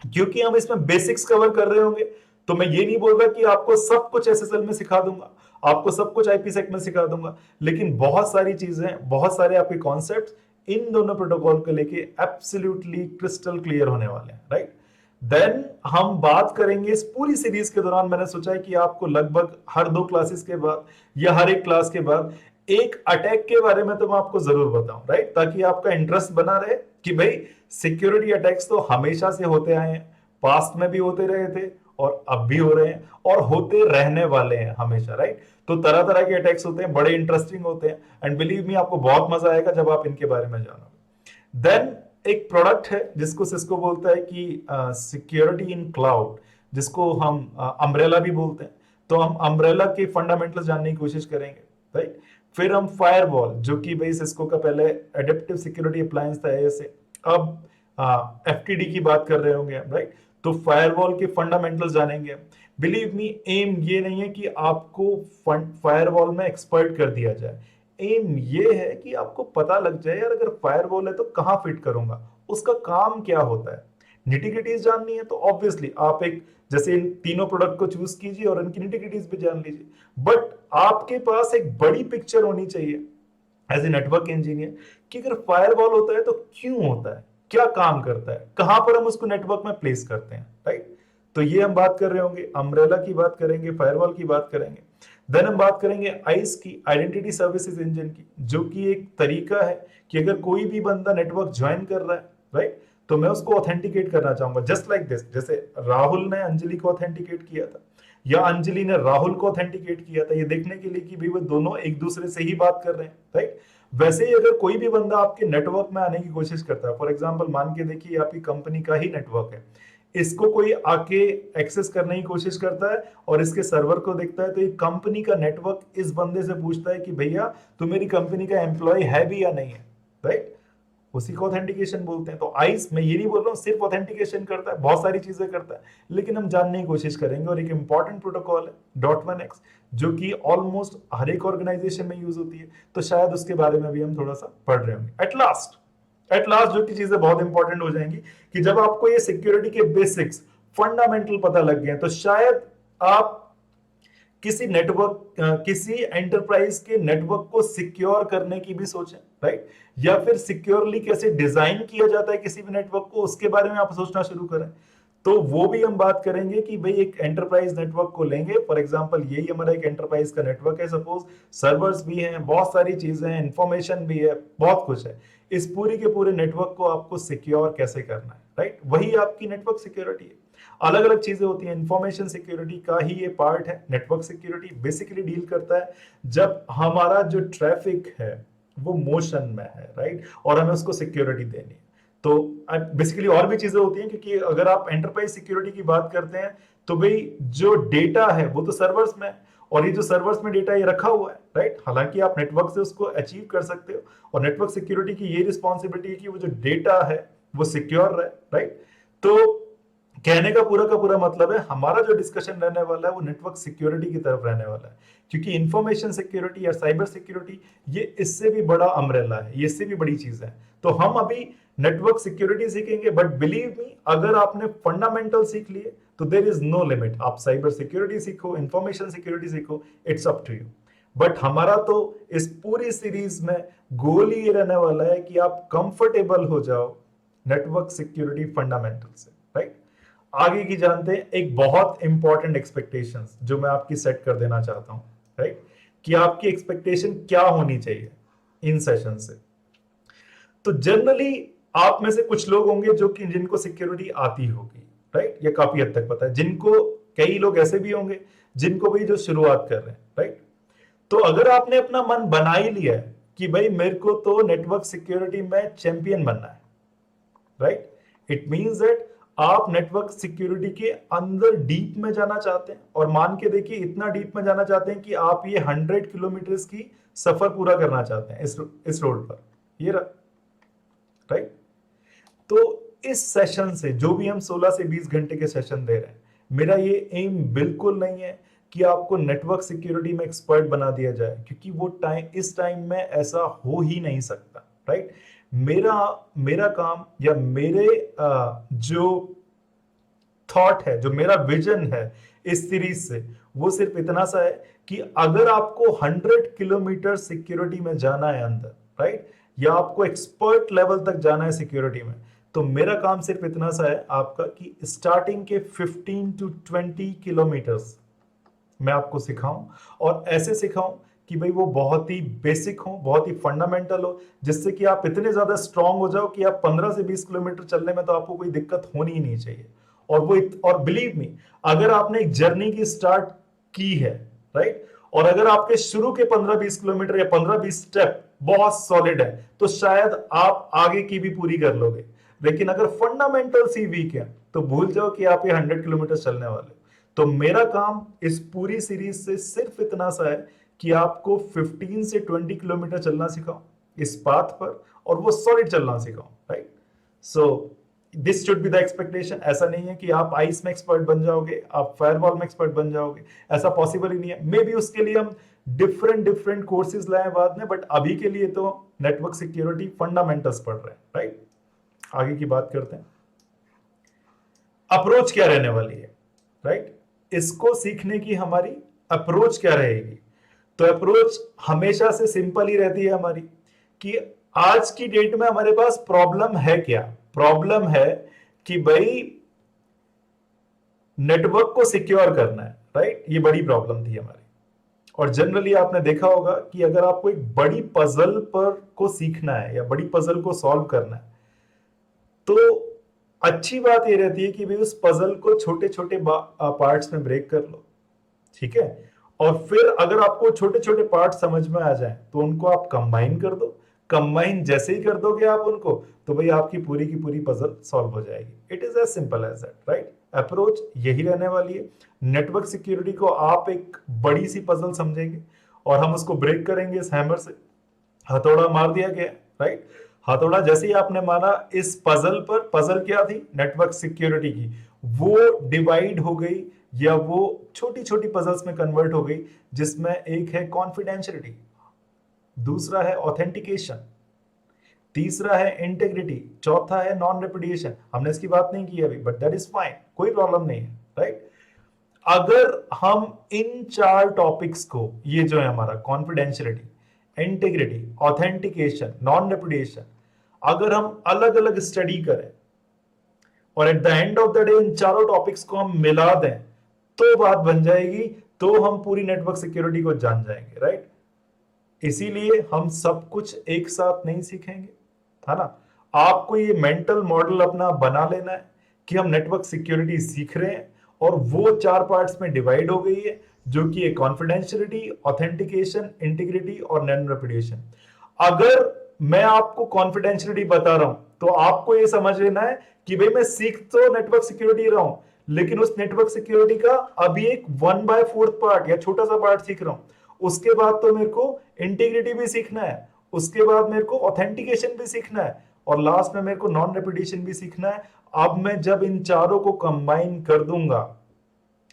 क्योंकि हम इसमें बेसिक्स कवर कर रहे होंगे, तो मैं ये नहीं बोल रहा कि आपको सब कुछ एसएसएल में सिखा दूंगा, आपको सब कुछ आईपीसेक में सिखा दूंगा, लेकिन बहुत सारी चीजें, बहुत सारे आपके कॉन्सेप्ट्स इन दोनों प्रोटोकॉल को लेके एब्सोल्युटली क्रिस्टल क्लियर होने वाले हैं, राइट। देन हम बात करेंगे इस पूरी सीरीज के दौरान, मैंने सोचा है कि आपको लगभग हर 2 क्लासेस के बाद या हर एक क्लास के बाद एक अटैक के बारे में तो मैं आपको जरूर बताऊं, राइट, ताकि आपका इंटरेस्ट बना रहे कि भाई सिक्योरिटी अटैक्स तो हमेशा से होते आए हैं, पास्ट में भी होते रहे थे और अब भी हो रहे हैं और होते रहने वाले हैं हमेशा, राइट। तो तरह तरह के अटैक्स होते हैं, बड़े इंटरेस्टिंग होते हैं, एंड बिलीव मी आपको बहुत मजा आएगा जब आप इनके बारे में जानोगे। देन एक प्रोडक्ट है जिसको सिस्को बोलता है कि सिक्योरिटी इन क्लाउड, जिसको हम अम्ब्रेला भी बोलते हैं। तो हम अम्ब्रेला के फंडामेंटल्स जानने की कोशिश करेंगे, राइट। फिर हम फायरवॉल, जो कि भाई सिस्को का पहले एडेप्टिव सिक्योरिटी अप्लायंस था ऐसे, अब एफटीडी की बात कर रहे होंगे, राइट। तो फायरवॉल के फंडामेंटल्स जानेंगे। बिलीव मी, एम ये नहीं है कि आपको फायरवॉल में एक्सपर्ट कर दिया जाए, एम ये है कि आपको पता लग जाए यार अगर फायरवॉल है तो कहां फिट करूंगा, उसका काम क्या होता है। निटिग्रिटीज जाननी है तो ऑब्वियसली आप एक जैसे इन तीनों प्रोडक्ट को चूज कीजिए और इनकी निटिग्रिटीज भी जान लीजिए, बट आपके पास एक बड़ी पिक्चर होनी चाहिए एज ए नेटवर्क इंजीनियर कि अगर फायरवॉल होता है तो क्यों होता है, क्या काम करता है, कहां पर हम उसको नेटवर्क में प्लेस करते हैं, राइट। तो ये हम बात कर रहे होंगे, अम्ब्रेला की बात करेंगे, फायरवॉल की बात करेंगे। देन हम बात करेंगे आइस की, आइडेंटिटी सर्विसेज इंजन की, जो कि एक तरीका है कि अगर कोई भी बंदा नेटवर्क ज्वाइन कर रहा है, राइट, तो मैं उसको ऑथेंटिकेट करना चाहूंगा जस्ट लाइक दिस। जैसे राहुल ने अंजलि को ऑथेंटिकेट किया था या अंजलि ने राहुल को ऑथेंटिकेट किया था, ये देखने के लिए कि भाई वो दोनों एक दूसरे से ही बात कर रहे हैं, राइट। वैसे ही अगर कोई भी बंदा आपके नेटवर्क में आने की कोशिश करता है, फॉर एग्जांपल मान के देखिए आपकी कंपनी का ही नेटवर्क है, इसको कोई आके एक्सेस करने की कोशिश करता है और इसके सर्वर को देखता है, तो ये कंपनी का नेटवर्क इस बंदे से पूछता है कि भैया तू मेरी कंपनी का एम्प्लॉय है भी या नहीं है, राइट। उसी को ऑथेंटिकेशन बोलते हैं। तो आइस, मैं ये नहीं बोल रहा हूँ सिर्फ ऑथेंटिकेशन करता है, बहुत सारी चीजें करता है, लेकिन हम जानने की कोशिश करेंगे। और एक इंपॉर्टेंट प्रोटोकॉल है .1x, जो कि ऑलमोस्ट हर एक ऑर्गेनाइजेशन में यूज होती है, तो शायद उसके बारे में भी हम थोड़ा सा पढ़ रहे होंगे। एट लास्ट जो की चीजें बहुत इंपॉर्टेंट हो जाएंगी कि जब आपको ये सिक्योरिटी के बेसिक्स, फंडामेंटल पता लग गए तो शायद आप किसी नेटवर्क, किसी एंटरप्राइज के नेटवर्क को सिक्योर करने की भी सोचें, राइट। या फिर सिक्योरली कैसे डिजाइन किया जाता है किसी भी नेटवर्क को, उसके बारे में आप सोचना शुरू करें। तो वो भी हम बात करेंगे कि भाई एक एंटरप्राइज नेटवर्क को लेंगे, फॉर एग्जांपल यही हमारा एक एंटरप्राइज का नेटवर्क है, सपोज सर्वर्स भी हैं, बहुत सारी चीजें हैं, इंफॉर्मेशन भी है, बहुत कुछ है। इस पूरी के पूरे नेटवर्क को आपको सिक्योर कैसे करना है, राइट, वही आपकी नेटवर्क सिक्योरिटी है। अलग अलग चीजें होती हैं, इंफॉर्मेशन सिक्योरिटी का ही ये पार्ट है। नेटवर्क सिक्योरिटी बेसिकली डील करता है जब हमारा जो ट्रैफिक है वो मोशन में है, राइट, और हमें उसको सिक्योरिटी देनी है। तो बेसिकली और भी चीजें होती हैं, क्योंकि अगर आप एंटरप्राइज सिक्योरिटी की बात करते हैं तो भाई जो डेटा है वो तो सर्वर्स में है, और ये जो सर्वर्स में डेटा ये रखा हुआ है, राइट। हालांकि आप नेटवर्क से उसको अचीव कर सकते हो, और नेटवर्क सिक्योरिटी की ये रिस्पॉन्सिबिलिटी है कि वो जो डेटा है वो सिक्योर रहे, राइट। तो कहने का पूरा मतलब है हमारा जो डिस्कशन रहने वाला है वो नेटवर्क सिक्योरिटी की तरफ रहने वाला है, क्योंकि इंफॉर्मेशन सिक्योरिटी या साइबर सिक्योरिटी ये इससे भी बड़ा अम्ब्रेला है, ये इससे भी बड़ी चीज है। तो हम अभी नेटवर्क सिक्योरिटी सीखेंगे, बट बिलीव मी अगर आपने फंडामेंटल सीख लिए तो देयर इज नो लिमिट। आप साइबर सिक्योरिटी सीखो, इंफॉर्मेशन सिक्योरिटी सीखो, it's up to you. But हमारा तो इस पूरी सीरीज में गोल ही ये रहने वाला है कि आप कंफर्टेबल हो जाओ नेटवर्क सिक्योरिटी फंडामेंटल से, राइट। आगे की जानते हैं एक बहुत इंपॉर्टेंट एक्सपेक्टेशंस जो मैं आपकी सेट कर देना चाहता हूं, राइट, कि आपकी एक्सपेक्टेशन क्या होनी चाहिए इन सेशन से। तो जनरली आप में से कुछ लोग होंगे जो कि जिनको सिक्योरिटी आती होगी, राइट, ये काफी हद तक पता है। जिनको, कई लोग ऐसे भी होंगे जिनको भी जो शुरुआत कर रहे हैं, राइट। तो अगर आपने अपना मन बना ही लिया है कि भाई मेरे को तो नेटवर्क सिक्योरिटी में चैंपियन बनना है, राइट, इट मींस दैट आप नेटवर्क सिक्योरिटी के अंदर डीप में जाना चाहते हैं, और मान के देखिए इतना डीप में जाना चाहते हैं कि आप ये 100 किलोमीटर की सफर पूरा करना चाहते हैं इस रोड पर, ये राइट। तो इस सेशन से जो भी हम 16 से 20 घंटे के सेशन दे रहे हैं, मेरा ये एम बिल्कुल नहीं है कि आपको नेटवर्क सिक्योरिटी में एक्सपर्ट बना दिया जाए, क्योंकि वो इस टाइम में ऐसा हो ही नहीं सकता, राइट। मेरा काम या मेरे जो थॉट है, जो मेरा विजन है इस सीरीज से, वो सिर्फ इतना सा है कि अगर आपको 100 किलोमीटर सिक्योरिटी में जाना है अंदर, राइट, या आपको एक्सपर्ट लेवल तक जाना है सिक्योरिटी में, तो मेरा काम सिर्फ इतना सा है आपका कि स्टार्टिंग के 15 टू 20 किलोमीटर्स मैं आपको सिखाऊं, और ऐसे सिखाऊं कि भाई वो बहुत ही बेसिक हो, बहुत ही फंडामेंटल हो, जिससे कि आप इतने ज्यादा स्ट्रांग हो जाओ कि आप 15 से 20 किलोमीटर चलने में तो आपको कोई दिक्कत होनी ही नहीं चाहिए। और बिलीव मी, अगर आपने एक जर्नी की स्टार्ट की है, राइट, और अगर आपके शुरू के 15-20 किलोमीटर या 15-20 स्टेप बहुत सॉलिड है, तो शायद आप आगे की भी पूरी कर लोगे। लेकिन अगर फंडामेंटल सी वीक है तो भूल जाओ कि आप ये 100 किलोमीटर चलने वाले। तो मेरा काम इस पूरी सीरीज से सिर्फ इतना सा है कि आपको 15 से 20 किलोमीटर चलना सिखाऊं इस पाथ पर, और वो सॉलिड चलना सिखाऊं, right. So this should be the expectation. ऐसा नहीं है कि आप आइस में एक्सपर्ट बन जाओगे, आप फायरवॉल में एक्सपर्ट बन जाओगे, ऐसा पॉसिबल ही नहीं है। मे बी उसके लिए हम डिफरेंट कोर्सेज लाए बाद में, बट अभी के लिए तो नेटवर्क सिक्योरिटी फंडामेंटल्स पढ़ रहे हैं, राइट। आगे की बात करते हैं, अप्रोच क्या रहने वाली है, राइट। इसको सीखने की हमारी अप्रोच क्या रहेगी? तो अप्रोच हमेशा से सिंपल ही रहती है हमारी, कि आज की डेट में हमारे पास प्रॉब्लम है क्या? प्रॉब्लम है कि भाई नेटवर्क को सिक्योर करना है, राइट। ये बड़ी प्रॉब्लम थी हमारी। और जनरली आपने देखा होगा कि अगर आपको एक बड़ी पजल पर को सीखना है या बड़ी पजल को सॉल्व करना है, तो अच्छी बात ये रहती है कि भाई उस पजल को छोटे छोटे पार्ट्स में ब्रेक कर लो, ठीक है। और फिर अगर आपको छोटे छोटे पार्ट समझ में आ जाए तो उनको आप कंबाइन कर दो। कंबाइन जैसे ही कर दोगे आप उनको, तो भाई आपकी पूरी की पूरी पजल सॉल्व हो जाएगी। It is as simple as that, right. Approach यही रहने वाली है। नेटवर्क सिक्योरिटी को आप एक बड़ी सी पजल समझेंगे और हम उसको ब्रेक करेंगे इस हैमर से। हथौड़ा मार दिया गया, राइट। हथौड़ा जैसे ही आपने मारा इस पजल पर, पजल क्या थी? नेटवर्क सिक्योरिटी की, वो डिवाइड हो गई या वो छोटी छोटी पजल्स में कन्वर्ट हो गई, जिसमें एक है कॉन्फिडेंशियलिटी, दूसरा है ऑथेंटिकेशन, तीसरा है इंटेग्रिटी, चौथा है नॉन रेपुडिएशन। हमने इसकी बात नहीं की अभी, बट दैट इज फाइन, कोई प्रॉब्लम नहीं है, राइट। अगर हम इन 4 टॉपिक्स को, ये जो है हमारा confidentiality, integrity, authentication, non repudiation, अगर हम अलग अलग स्टडी करें और at the end of the day in चारों टॉपिक्स को हम मिला दें, तो बात बन जाएगी, तो हम पूरी नेटवर्क सिक्योरिटी को जान जाएंगे, राइट। इसीलिए हम सब कुछ एक साथ नहीं सीखेंगे, है ना। आपको ये मेंटल मॉडल अपना बना लेना है कि हम नेटवर्क सिक्योरिटी सीख रहे हैं और वो 4 पार्ट्स में डिवाइड हो गई है, जो कि कॉन्फिडेंशियलिटी, ऑथेंटिकेशन, इंटीग्रिटी और नॉन रेपुडिएशन। अगर मैं आपको कॉन्फिडेंशियलिटी बता रहा हूं तो आपको ये समझ लेना है कि भाई मैं सीख तो नेटवर्क सिक्योरिटी रहा हूं, लेकिन उस नेटवर्क सिक्योरिटी का अभी एक 1/4 पार्ट या छोटा सा पार्ट सीख रहा हूं। उसके बाद तो मेरे को इंटीग्रिटी भी सीखना है, उसके बाद मेरे को ऑथेंटिकेशन भी सीखना है, और लास्ट में मेरे को नॉन रेपिटेशन भी सीखना है। अब मैं जब इन चारों को कंबाइन कर दूंगा,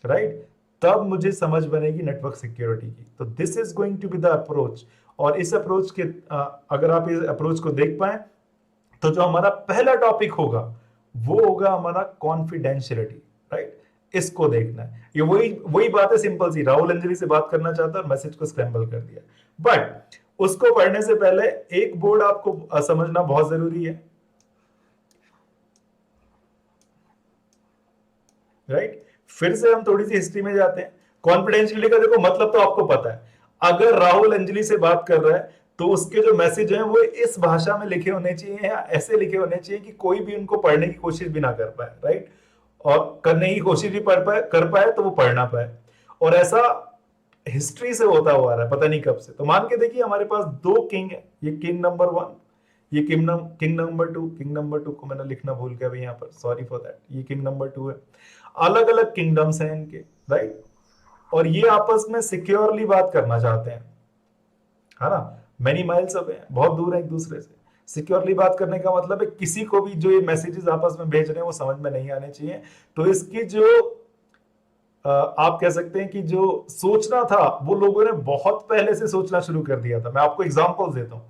राइट, तब मुझे समझ बनेगी नेटवर्क सिक्योरिटी की। तो this is going to be the approach. और इस अप्रोच के अगर आप इस अप्रोच को देख पाए तो जो हमारा पहला टॉपिक होगा वो होगा हमारा कॉन्फिडेंशियलिटी, राइट। इसको देखना है। ये वही वही बात है, सिंपल सी। राहुल अंजलि से बात करना चाहता है, मैसेज को स्क्रैम्बल कर दिया। बट उसको पढ़ने से पहले एक बोर्ड आपको समझना बहुत जरूरी है, राइट। फिर से हम थोड़ी सी हिस्ट्री में जाते हैं। कॉन्फिडेंशियलिटी का देखो मतलब तो आपको पता है। अगर राहुल अंजलि से बात कर रहा है तो उसके जो मैसेज हैं वो इस भाषा में लिखे होने चाहिए या ऐसे लिखे होने चाहिए कि कोई भी उनको पढ़ने की कोशिश भी ना कर पाए, राइट। और करने की कोशिश भी कर पाए तो वो पढ़ ना पाए। और ऐसा हिस्ट्री से होता हुआ आ रहा है, पता नहीं कब से। तो मान के देखिए हमारे पास दो किंग है, ये किंग नंबर 1, ये किंग नंबर 2। किंग नंबर 2 को मैंने लिखना भूल गया यहाँ पर, सॉरी फॉर दैट। ये किंग नंबर 2 है। अलग अलग किंगडम्स हैं इनके, राइट। और ये आपस में सिक्योरली बात करना चाहते हैं, है ना। मेनी माइल्स अवे हैं, बहुत दूर है एक दूसरे से। सिक्योरली बात करने का मतलब है किसी को भी जो ये मैसेजेस आपस में भेज रहे हैं वो समझ में नहीं आने चाहिए। तो इसकी जो आप कह सकते हैं कि जो सोचना था वो लोगों ने बहुत पहले से सोचना शुरू कर दिया था। मैं आपको एग्जांपल देता हूं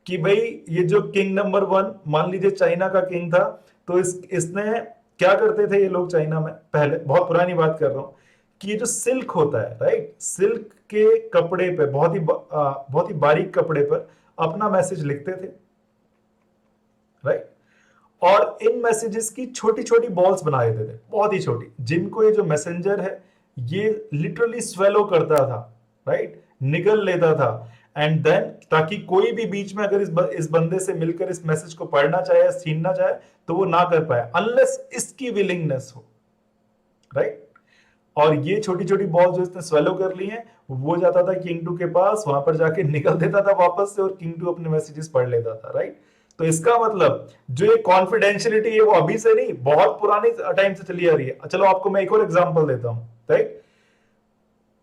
कि भाई ये जो किंग नंबर 1 मान लीजिए चाइना का किंग था, तो इसने क्या करते थे ये लोग चाइना में, पहले बहुत पुरानी बात कर रहा हूं, कि ये जो सिल्क होता है, राइट, सिल्क के कपड़े पे बहुत ही बारीक कपड़े पर अपना मैसेज लिखते थे, राइट। और इन मैसेजेस की छोटी छोटी बॉल्स बना देते थे, बहुत ही छोटी, जिनको ये जो मैसेंजर है ये लिटरली स्वेलो करता था, राइट, निगल लेता था। एंड देन ताकि कोई भी बीच में अगर इस बंदे से मिलकर इस मैसेज को पढ़ना चाहे, छीनना चाहे, तो वो ना कर पाए अनलेस इसकी विलिंगनेस हो, राइट। और ये छोटी छोटी बॉल जो इसने स्वेलो कर ली है, वो जाता था किंग 2 के पास, वहां पर जाके निकल देता था वापस से, और किंग 2 अपने मैसेजेस पढ़ लेता था, राइट। तो इसका मतलब जो ये कॉन्फिडेंशियलिटी है वो अभी से नहीं, बहुत पुरानी टाइम से चली आ रही है। चलो आपको मैं एक और एग्जांपल देता हूं, राइट।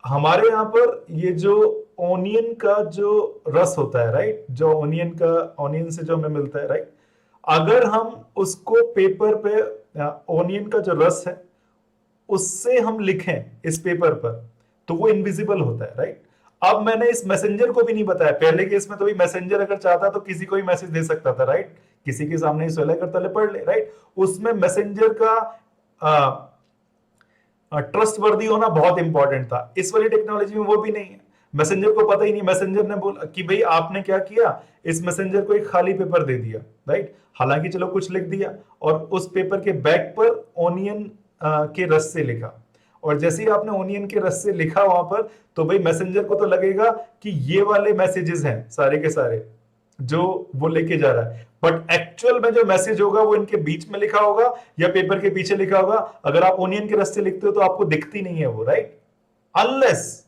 हमारे यहाँ पर ये जो ओनियन का जो रस होता है, राइट, जो ओनियन से जो हमें मिलता है, राइट, अगर हम उसको पेपर पे, ओनियन का जो रस है उससे हम लिखें इस पेपर पर, तो वो इनविजिबल होता है, राइट। अब मैंने इस मैसेंजर को भी नहीं बताया, पहले केस में तो भी मैसेंजर अगर चाहता तो किसी को भी मैसेज दे सकता था, राइट, किसी के सामने ही सोलह करता ले पढ़ ले, राइट। उसमें मैसेंजर का ट्रस्ट वर्दी होना बहुत इंपॉर्टेंट था। इस वाली टेक्नोलॉजी में वो भी नहीं है। मैसेंजर को पता ही नहीं, मैसेंजर ने बोला कि भाई आपने क्या किया, इस मैसेंजर को एक खाली पेपर दे दिया, राइट। हालांकि चलो कुछ लिख दिया, और उस पेपर के बैक पर ओनियन के रस से लिखा। और जैसे ही आपने ओनियन के रस से लिखा वहां पर, तो भाई मैसेंजर को तो लगेगा कि ये वाले मैसेजेस हैं सारे के सारे जो वो लेके जा रहा है, बट एक्चुअल में जो मैसेज होगा वो इनके बीच में लिखा होगा या पेपर के पीछे लिखा होगा। अगर आप ओनियन के रस से लिखते हो तो आपको दिखती नहीं है वो, राइट, अनलेस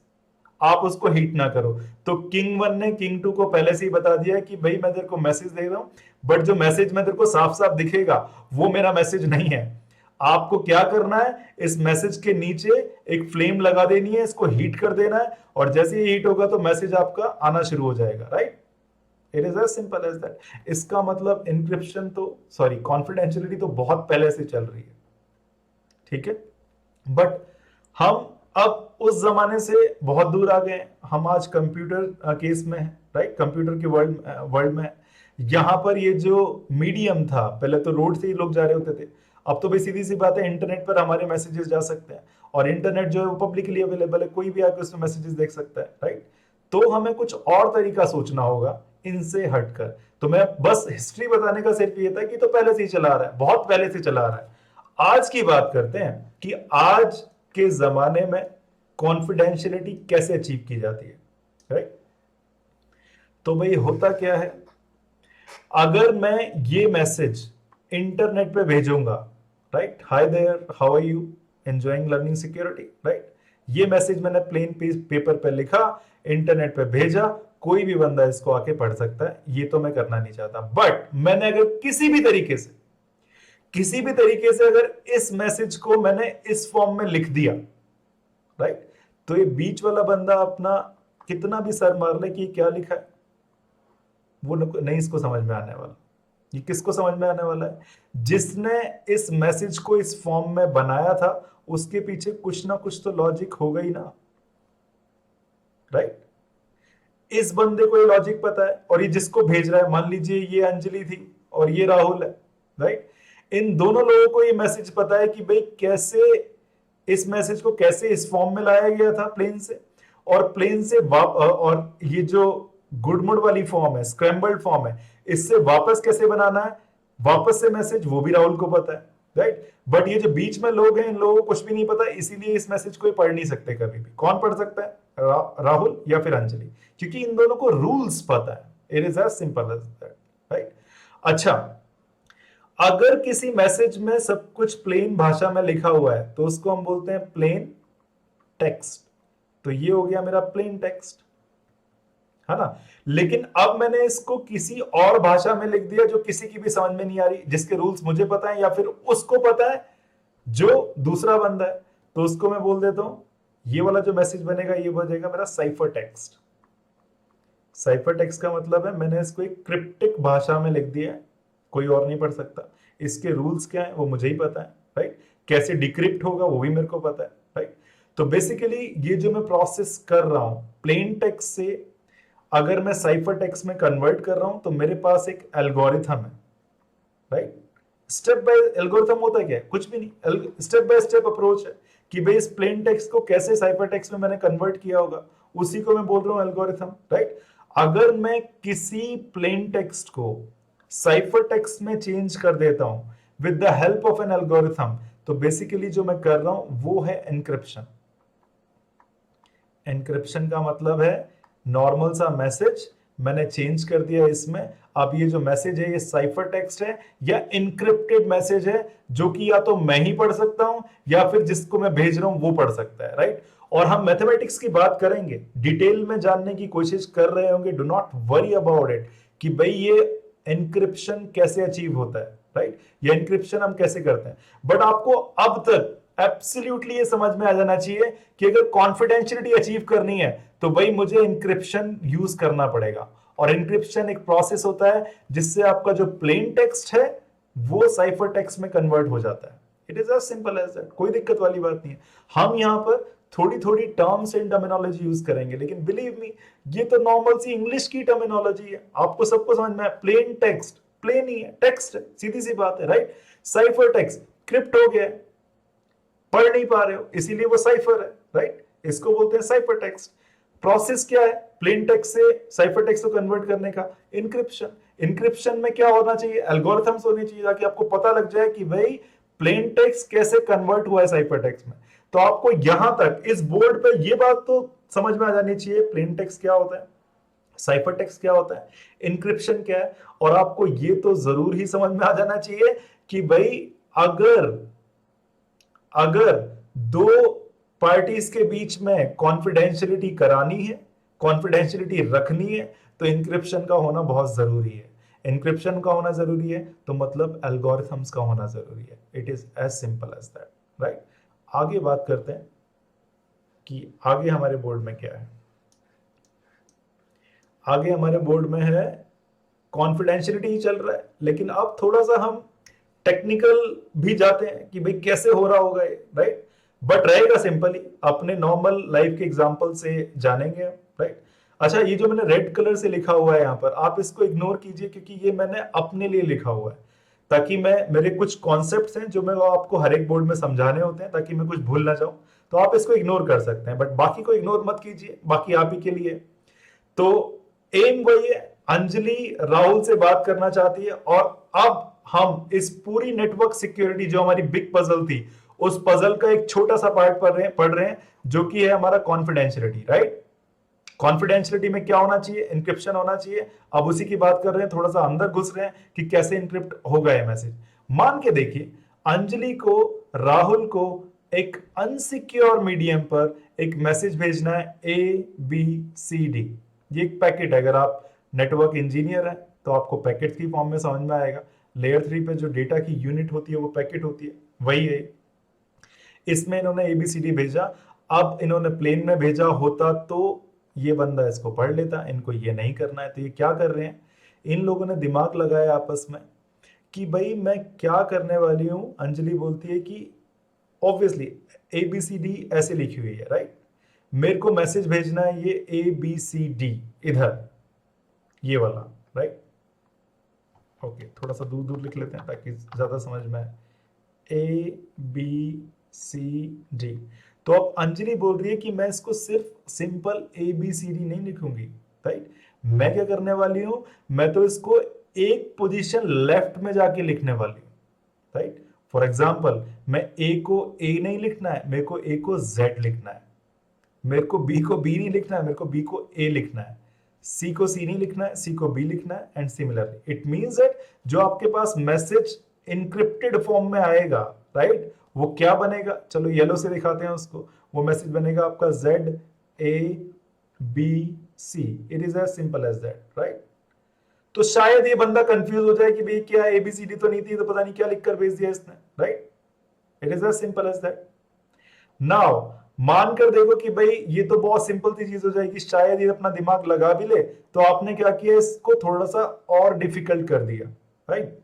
आप उसको हिट ना करो। तो किंग 1 ने किंग 2 को पहले से ही बता दिया कि भाई मैं तेरे को मैसेज दे रहा हूं, बट जो मैसेज मैं तेरे को साफ साफ दिखेगा वो मेरा मैसेज नहीं है। आपको क्या करना है, इस मैसेज के नीचे एक फ्लेम लगा देनी है, इसको हीट कर देना है, और जैसे ही हीट होगा तो मैसेज आपका आना शुरू हो जाएगा, right. It is as simple as that. इसका मतलब इंक्रिप्शन तो, सॉरी, कॉन्फिडेंशियलिटी तो बहुत पहले से चल रही है, ठीक है। बट हम अब उस जमाने से बहुत दूर आ गए। हम आज कंप्यूटर केस में है, राइट, कंप्यूटर के वर्ल्ड में है। यहां पर ये जो मीडियम था, पहले तो रोड से ही लोग जा रहे होते थे, अब तो भाई सीधी सी बात है, इंटरनेट पर हमारे मैसेजेस जा सकते हैं, और इंटरनेट जो है वो पब्लिकली अवेलेबल है, कोई भी आके उसमें मैसेजेस देख सकता है, राइट। तो हमें कुछ और तरीका सोचना होगा इनसे हटकर। तो मैं बस हिस्ट्री बताने का सिर्फ ये था कि तो पहले से ही चला रहा है, बहुत पहले से चला रहा है। आज की बात करते हैं कि आज के जमाने में कॉन्फिडेंशियलिटी कैसे अचीव की जाती है, राइट। तो भाई होता क्या है, अगर मैं ये मैसेज इंटरनेट पे भेजूंगा, right, hi there, how are you, enjoying learning security, right, ये मैसेज मैंने प्लेन पेपर पे लिखा, इंटरनेट पे भेजा, कोई भी बंदा इसको आके पढ़ सकता है, ये तो मैं करना नहीं चाहता। बट मैंने अगर किसी भी तरीके से अगर इस मैसेज को मैंने इस फॉर्म में लिख दिया, राइट, तो ये बीच वाला बंदा अपना कितना भी सर मार ले कि क्या लिखा है, वो नहीं इसको समझ में आने वाला। ये किसको समझ में आने वाला है? जिसने इस मैसेज को इस फॉर्म में बनाया था उसके पीछे कुछ ना कुछ तो लॉजिक होगा ही ना, राइट? इस बंदे को ये लॉजिक पता है और ये जिसको भेज रहा है, मान लीजिए ये अंजलि थी और ये राहुल है, राइट? इन दोनों लोगों को ये मैसेज पता है कि भाई कैसे इस मैसेज को कैसे इस फॉर्म में लाया गया था प्लेन से, और प्लेन से और ये जो गुडमुड वाली फॉर्म है, स्क्रैम्बल्ड फॉर्म है, इससे वापस कैसे बनाना है, वापस से मैसेज, वो भी राहुल को पता है, राइट? बट ये जो बीच में लोग हैं इन लोगों को कुछ भी नहीं पता, इसीलिए इस मैसेज को पढ़ नहीं सकते कभी भी। कौन पढ़ सकता है? राहुल या फिर अंजलि, क्योंकि इन दोनों को रूल्स पता है। It is as simple as that, right? अच्छा, अगर किसी मैसेज में सब कुछ प्लेन भाषा में लिखा हुआ है तो उसको हम बोलते हैं प्लेन टेक्स्ट। तो ये हो गया मेरा प्लेन टेक्स्ट, है ना? लेकिन अब मैंने इसको किसी और भाषा में लिख दिया जो किसी की भी समझ में नहीं आ रही, जिसके रूल्स मुझे पता है या फिर उसको पता है जो दूसरा बंदा है, तो उसको मैं बोल देता हूं ये वाला जो मैसेज बनेगा ये बनेगा मेरा साइफर टेक्स्ट। साइफर टेक्स्ट का मतलब है मैंने इसको एक क्रिप्टिक भाषा में लिख दिया है, कोई और नहीं पढ़ सकता। इसके रूल्स क्या है वो मुझे ही पता है, राइट? कैसे डिक्रिप्ट होगा वो भी मेरे को पता है, राइट? तो बेसिकली ये जो मैं प्रोसेस कर रहा हूं प्लेन टेक्स्ट से अगर मैं साइफर टेक्स्ट में कन्वर्ट कर रहा हूं तो मेरे पास एक एल्गोरिथम है, राइट? स्टेप बाय एल्गोरिथम होता है क्या? कुछ भी नहीं, स्टेप बाय स्टेप अप्रोच है कि भाई इस प्लेन टेक्स्ट को कैसे साइफर टेक्स्ट में मैंने कन्वर्ट किया होगा, उसी को मैं बोल रहा हूं एल्गोरिथम, राइट? अगर मैं किसी प्लेन टेक्स्ट को साइफर टेक्स्ट में चेंज कर देता हूं with the help of an algorithm, तो बेसिकली जो मैं कर रहा हूं वो है एनक्रिप्शन। एनक्रिप्शन का मतलब है नॉर्मल सा मैसेज मैंने चेंज कर दिया इसमें, अब ये जो मैसेज है ये साइफर टेक्स्ट है या इनक्रिप्टेड मैसेज है जो कि या तो मैं ही पढ़ सकता हूं या फिर जिसको मैं भेज रहा हूं वो पढ़ सकता है, राइट? और हम मैथमेटिक्स की बात करेंगे, डिटेल में जानने की कोशिश कर रहे होंगे, do not worry about it कि भाई ये एनक्रिप्शन कैसे अचीव होता है, राइट? ये एनक्रिप्शन हम कैसे करते हैं। बट आपको अब तक एब्सोल्युटली ये समझ में आ जाना चाहिए कि अगर कॉन्फिडेंशियलिटी अचीव करनी है तो भाई मुझे इंक्रिप्शन यूज करना पड़ेगा, और इंक्रिप्शन एक प्रोसेस होता है जिससे आपका जो प्लेन टेक्स्ट है वो साइफर टेक्स्ट में कन्वर्ट हो जाता है। It is as simple as that, कोई दिक्कत वाली बात नहीं है। हम यहां पर थोड़ी थोड़ी टर्म्स एंड टर्मिनोलॉजी यूज करेंगे, लेकिन बिलीव मी ये तो नॉर्मल सी इंग्लिश की टर्मिनोलॉजी है, आपको सबको समझ में। प्लेन टेक्स्ट प्लेन ही है, टेक्स्ट है, सीधी सी बात है, राइट? साइफर टेक्स्ट क्रिप्ट हो गया, पढ़ नहीं पा रहे हो इसीलिए वो साइफर है, राइट? इसको बोलते हैं साइफर टेक्स्ट। प्रोसेस क्या है प्लेन टेक्स्ट से साइफर टेक्स्ट को कन्वर्ट करने का? इंक्रिप्शन। इंक्रिप्शन में क्या होना चाहिए? एल्गोरिथम्स होने चाहिए ताकि आपको पता लग जाए कि भाई प्लेन टेक्स्ट कैसे कन्वर्ट हुआ है साइफर टेक्स्ट में। तो आपको यहां तक इस बोर्ड पे ये बात तो समझ में आ जानी चाहिए प्लेन टेक्स्ट क्या होता है, साइफर टेक्स्ट क्या होता है, इंक्रिप्शन क्या है, और आपको ये तो जरूर ही समझ में आ जाना चाहिए कि भाई अगर अगर दो पार्टीज के बीच में कॉन्फिडेंशियलिटी करानी है, कॉन्फिडेंशियलिटी रखनी है, तो इंक्रिप्शन का होना बहुत जरूरी है। इंक्रिप्शन का होना जरूरी है तो मतलब एल्गोरिथम्स का होना जरूरी है। It is as simple as that, right? आगे बात करते हैं कि आगे हमारे बोर्ड में क्या है। आगे हमारे बोर्ड में है कॉन्फिडेंशियलिटी ही चल रहा है, लेकिन अब थोड़ा सा हम टेक्निकल भी जाते हैं कि भाई कैसे हो रहा होगा ये, राइट? बट रहेगा सिंपल ही, अपने नॉर्मल लाइफ के एग्जांपल से जानेंगे, राइट? अच्छा, ये जो मैंने रेड कलर से लिखा हुआ है यहाँ पर, आप इसको इग्नोर कीजिए क्योंकि ये मैंने अपने लिए लिखा हुआ है, ताकि मैं मेरे कुछ कॉन्सेप्ट्स हैं जो मैं आपको हर एक बोर्ड में समझाने होते हैं ताकि मैं कुछ भूल ना जाऊं, तो आप इसको इग्नोर कर सकते हैं, बट बाकी को इग्नोर मत कीजिए, बाकी आप ही के लिए। तो एम वही है, अंजलि राहुल से बात करना चाहती है, और अब हम इस पूरी नेटवर्क सिक्योरिटी जो हमारी बिग पजल थी उस पजल का एक छोटा सा पार्ट पढ़ रहे हैं जो कि है हमारा कॉन्फिडेंशियलिटी, राइट? कॉन्फिडेंशियलिटी में क्या होना चाहिए? इंक्रिप्शन होना चाहिए। अब उसी की बात कर रहे हैं, थोड़ा सा अंदर घुस रहे हैं कि कैसे इंक्रिप्ट होगा ये मैसेज। मान के देखिए अंजलि को राहुल को एक अनसिक्योर मीडियम पर एक मैसेज भेजना है ABCD। ये एक पैकेट है, अगर आप नेटवर्क इंजीनियर है तो आपको पैकेट की फॉर्म में समझ में आएगा। लेयर 3 पे जो डेटा की यूनिट होती है वो पैकेट होती है, वही है। इसमें इन्होंने ABCD भेजा। अब इन्होंने प्लेन में भेजा होता तो ये बंदा इसको पढ़ लेता, इनको ये नहीं करना है, तो ये क्या कर रहे हैं, इन लोगों ने दिमाग लगाया आपस में कि भाई मैं क्या करने वाली हूं। अंजलि बोलती है कि ऑब्वियसली ABCD ऐसे लिखी हुई है, राइट। मेरे को मैसेज भेजना है ये ABCD इधर, ये वाला, राइट। ओके, थोड़ा सा दूर दूर लिख लेते हैं ताकि ज्यादा समझ में आए। ABCD। तो अब अंजलि बोल रही है कि मैं इसको सिर्फ सिंपल ABCD नहीं लिखूंगी, राइट। मैं क्या करने वाली हूं, मैं तो इसको एक पोजीशन लेफ्ट में जाके लिखने वाली हूं, राइट। फॉर एग्जाम्पल, मैं A को A नहीं लिखना है, मेरे को A को Z लिखना है। मेरे को B नहीं लिखना है, मेरे को B को A लिखना है। C को C नहीं लिखना है, C को B लिखना है, and similarly it means that जो आपके पास मैसेज इनक्रिप्टेड फॉर्म में आएगा, राइट, वो क्या बनेगा, चलो येलो से दिखाते हैं उसको। वो मैसेज बनेगा आपका ZABC। It is as simple as that, right. तो शायद ये बंदा कंफ्यूज हो जाए कि भाई क्या ABCD तो नहीं थी, तो पता नहीं क्या लिखकर भेज दिया इसने, right. It is as simple as that. Now मानकर देखो कि भाई ये तो बहुत सिंपल सी चीज हो जाएगी, शायद ये अपना दिमाग लगा भी ले, तो आपने क्या किया, इसको थोड़ा सा और डिफिकल्ट कर दिया, राइट।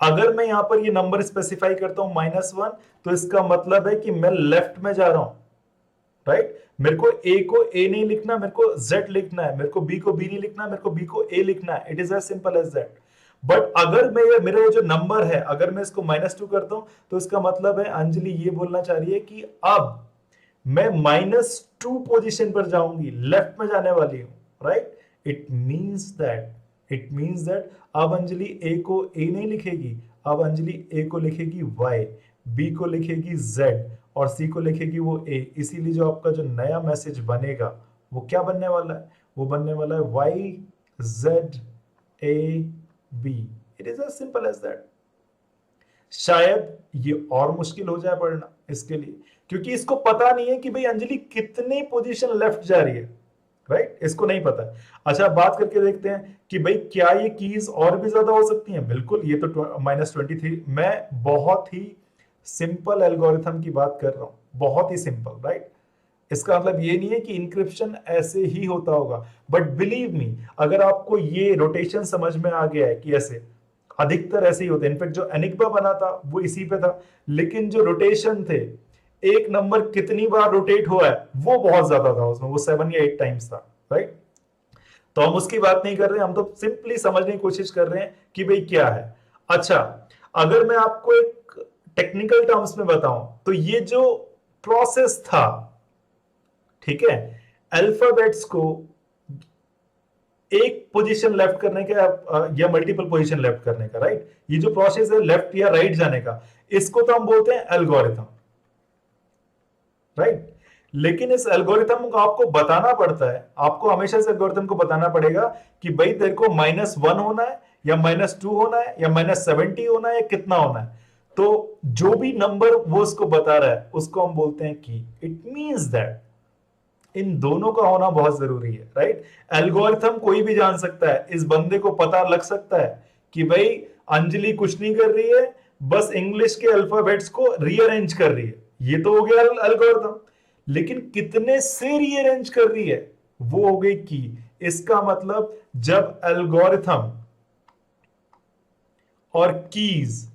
अगर मैं यहां पर ये नंबर स्पेसिफाई करता हूं -1, तो इसका मतलब है कि मैं लेफ्ट में जा रहा हूं, राइट। मेरे को A को A नहीं लिखना, मेरे को Z लिखना है। मेरे को B को B नहीं लिखना, मेरे को B को A लिखना है। It is as simple as that. But अगर मैं मेरा ये जो नंबर है, अगर मैं इसको -2 करता हूं, तो इसका मतलब है अंजलि ये बोलना चाह रही है कि अब मैं -2 पोजीशन पर जाऊंगी, लेफ्ट में जाने वाली हूं, राइट। इट मींस दैट अब अंजलि A को A नहीं लिखेगी, अब अंजलि A को लिखेगी Y, B को लिखेगी Z और C को लिखेगी वो A। इसीलिए जो आपका जो नया मैसेज बनेगा वो क्या बनने वाला है, वो बनने वाला है YZAB। It is as simple as that. शायद ये और मुश्किल हो जाए पढ़ना इसके लिए, क्योंकि इसको पता नहीं है कि भाई अंजलि कितनी पोजीशन लेफ्ट जा रही है, राइट। इसको नहीं पता। अच्छा, बात करके देखते हैं कि भाई क्या ये कीज और भी ज्यादा हो सकती हैं। बिल्कुल, ये तो -23। मैं बहुत ही सिंपल एल्गोरिथम की बात कर रहा हूं, बहुत ही सिंपल, राइट। इसका मतलब ये नहीं है कि इंक्रिप्शन ऐसे ही होता होगा, बट बिलीव मी, अगर आपको ये रोटेशन समझ में आ गया है कि ऐसे अधिकतर ऐसे ही होते हैं। इनफैक्ट जो एनिग्मा बना था वो इसी पे था, लेकिन जो रोटेशन थे, एक नंबर कितनी बार रोटेट हुआ है वो बहुत ज्यादा था उसमें, वो 7 या 8 टाइम्स था, राइट। तो हम उसकी बात नहीं कर रहे, हम तो सिंपली समझने की कोशिश कर रहे हैं कि भाई क्या है। अच्छा, अगर मैं आपको एक टेक्निकल टर्म्स में बताऊं, तो ये जो प्रोसेस था, ठीक है, अल्फाबेट्स को एक पोजीशन लेफ्ट करने का या मल्टीपल पोजीशन लेफ्ट करने का, राइट, ये जो प्रोसेस है लेफ्ट या राइट जाने का, इसको तो हम बोलते हैं एल्गोरिथम, राइट। लेकिन इस एल्गोरिथम को आपको बताना पड़ता है, आपको हमेशा इस एल्गोरिथम को बताना पड़ेगा कि भाई तेरे को -1 होना है या -2 होना है या -70 होना है या कितना होना है। तो जो भी नंबर वो उसको बता रहा है उसको हम बोलते हैं की। इट मींस दैट इन दोनों का होना बहुत जरूरी है, राइट। एल्गोरिथम कोई भी जान सकता है, इस बंदे को पता लग सकता है कि भाई अंजलि कुछ नहीं कर रही है, बस इंग्लिश के अल्फाबेट्स को रीअरेंज कर रही है, ये तो हो गया एल्गोरिथम। लेकिन कितने से रीअरेंज कर रही है वो हो गई की। इसका मतलब जब एल्गोरिथम और कीज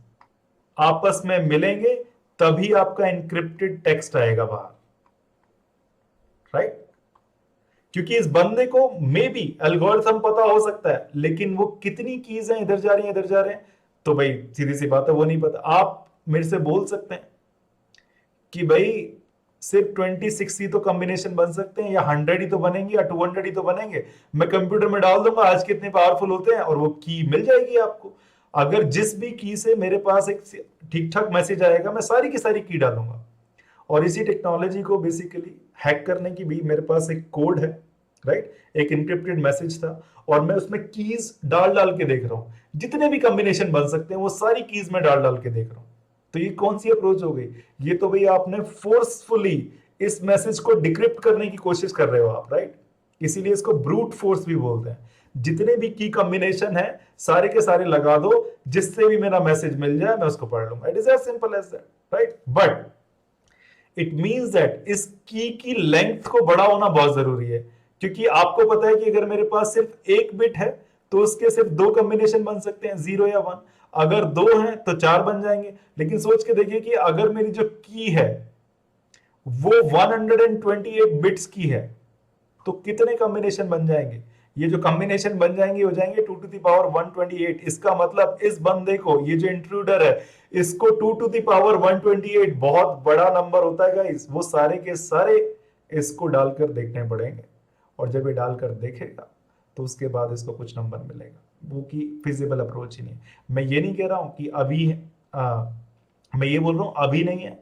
आपस में मिलेंगे तभी आपका एनक्रिप्टेड टेक्स्ट आएगा बाहर, राइट। क्योंकि इस बंदे को मे बी एल्गोरिथम पता हो सकता है, लेकिन वो कितनी कीज हैं, इधर जा रही हैं इधर जा रहे हैं, तो भाई सीधी सी बात है वो नहीं पता। आप मेरे से बोल सकते हैं कि भाई सिर्फ 26 ही तो कॉम्बिनेशन बन सकते हैं, या 100 ही तो बनेंगे, या 200 ही तो बनेंगे। मैं कंप्यूटर में डाल दूंगा आज कितने पावरफुल होते हैं और वो की मिल जाएगी आपको। अगर जिस भी की से मेरे पास एक ठीक ठाक मैसेज आएगा, मैं सारी की सारी की डालूंगा। और इसी टेक्नोलॉजी को बेसिकली हैक करने की भी मेरे पास एक कोड है, राइट। एक इंक्रिप्टेड मैसेज था और मैं उसमें कीज डाल डाल के देख रहा हूं, जितने भी कॉम्बिनेशन बन सकते हैं वो सारी कीज में डाल डाल के देख रहा हूं। तो ये कौन सी अप्रोच हो गई, ये तो भाई आपने फोर्सफुली इस मैसेज को डिक्रिप्ट करने की कोशिश कर रहे हो आप, राइट। इसीलिए इसको ब्रूट फोर्स भी बोलते हैं। जितने भी की कॉम्बिनेशन है सारे के सारे लगा दो, जिससे भी मेरा मैसेज मिल जाए मैं उसको पढ़ लूंगा। It is as simple as that, right. But it means that इस की लेंथ को बड़ा होना बहुत जरूरी है, क्योंकि आपको पता है कि अगर मेरे पास सिर्फ एक बिट है तो उसके सिर्फ 2 कॉम्बिनेशन बन सकते हैं, 0 या 1। अगर 2 हैं तो 4 बन जाएंगे। लेकिन सोच के देखिए कि अगर मेरी जो की है वो 128 बिट्स की है तो कितने कॉम्बिनेशन बन जाएंगे? ये जो कॉम्बिनेशन बन जाएंगे हो जाएंगे 2 टू द पावर 128। इसका मतलब इस बंदे को, ये जो इंट्रूडर है, इसको 2 टू द पावर 128 बहुत बड़ा नंबर होता है गाइस, वो सारे के सारे इसको डालकर देखने पड़ेंगे। और जब ये डालकर देखेगा तो उसके बाद इसको कुछ नंबर मिलेगा, वो की फिजिबल अप्रोच ही नहीं। मैं ये नहीं कह रहा हूं कि अभी है, मैं ये बोल रहा हूं अभी नहीं है,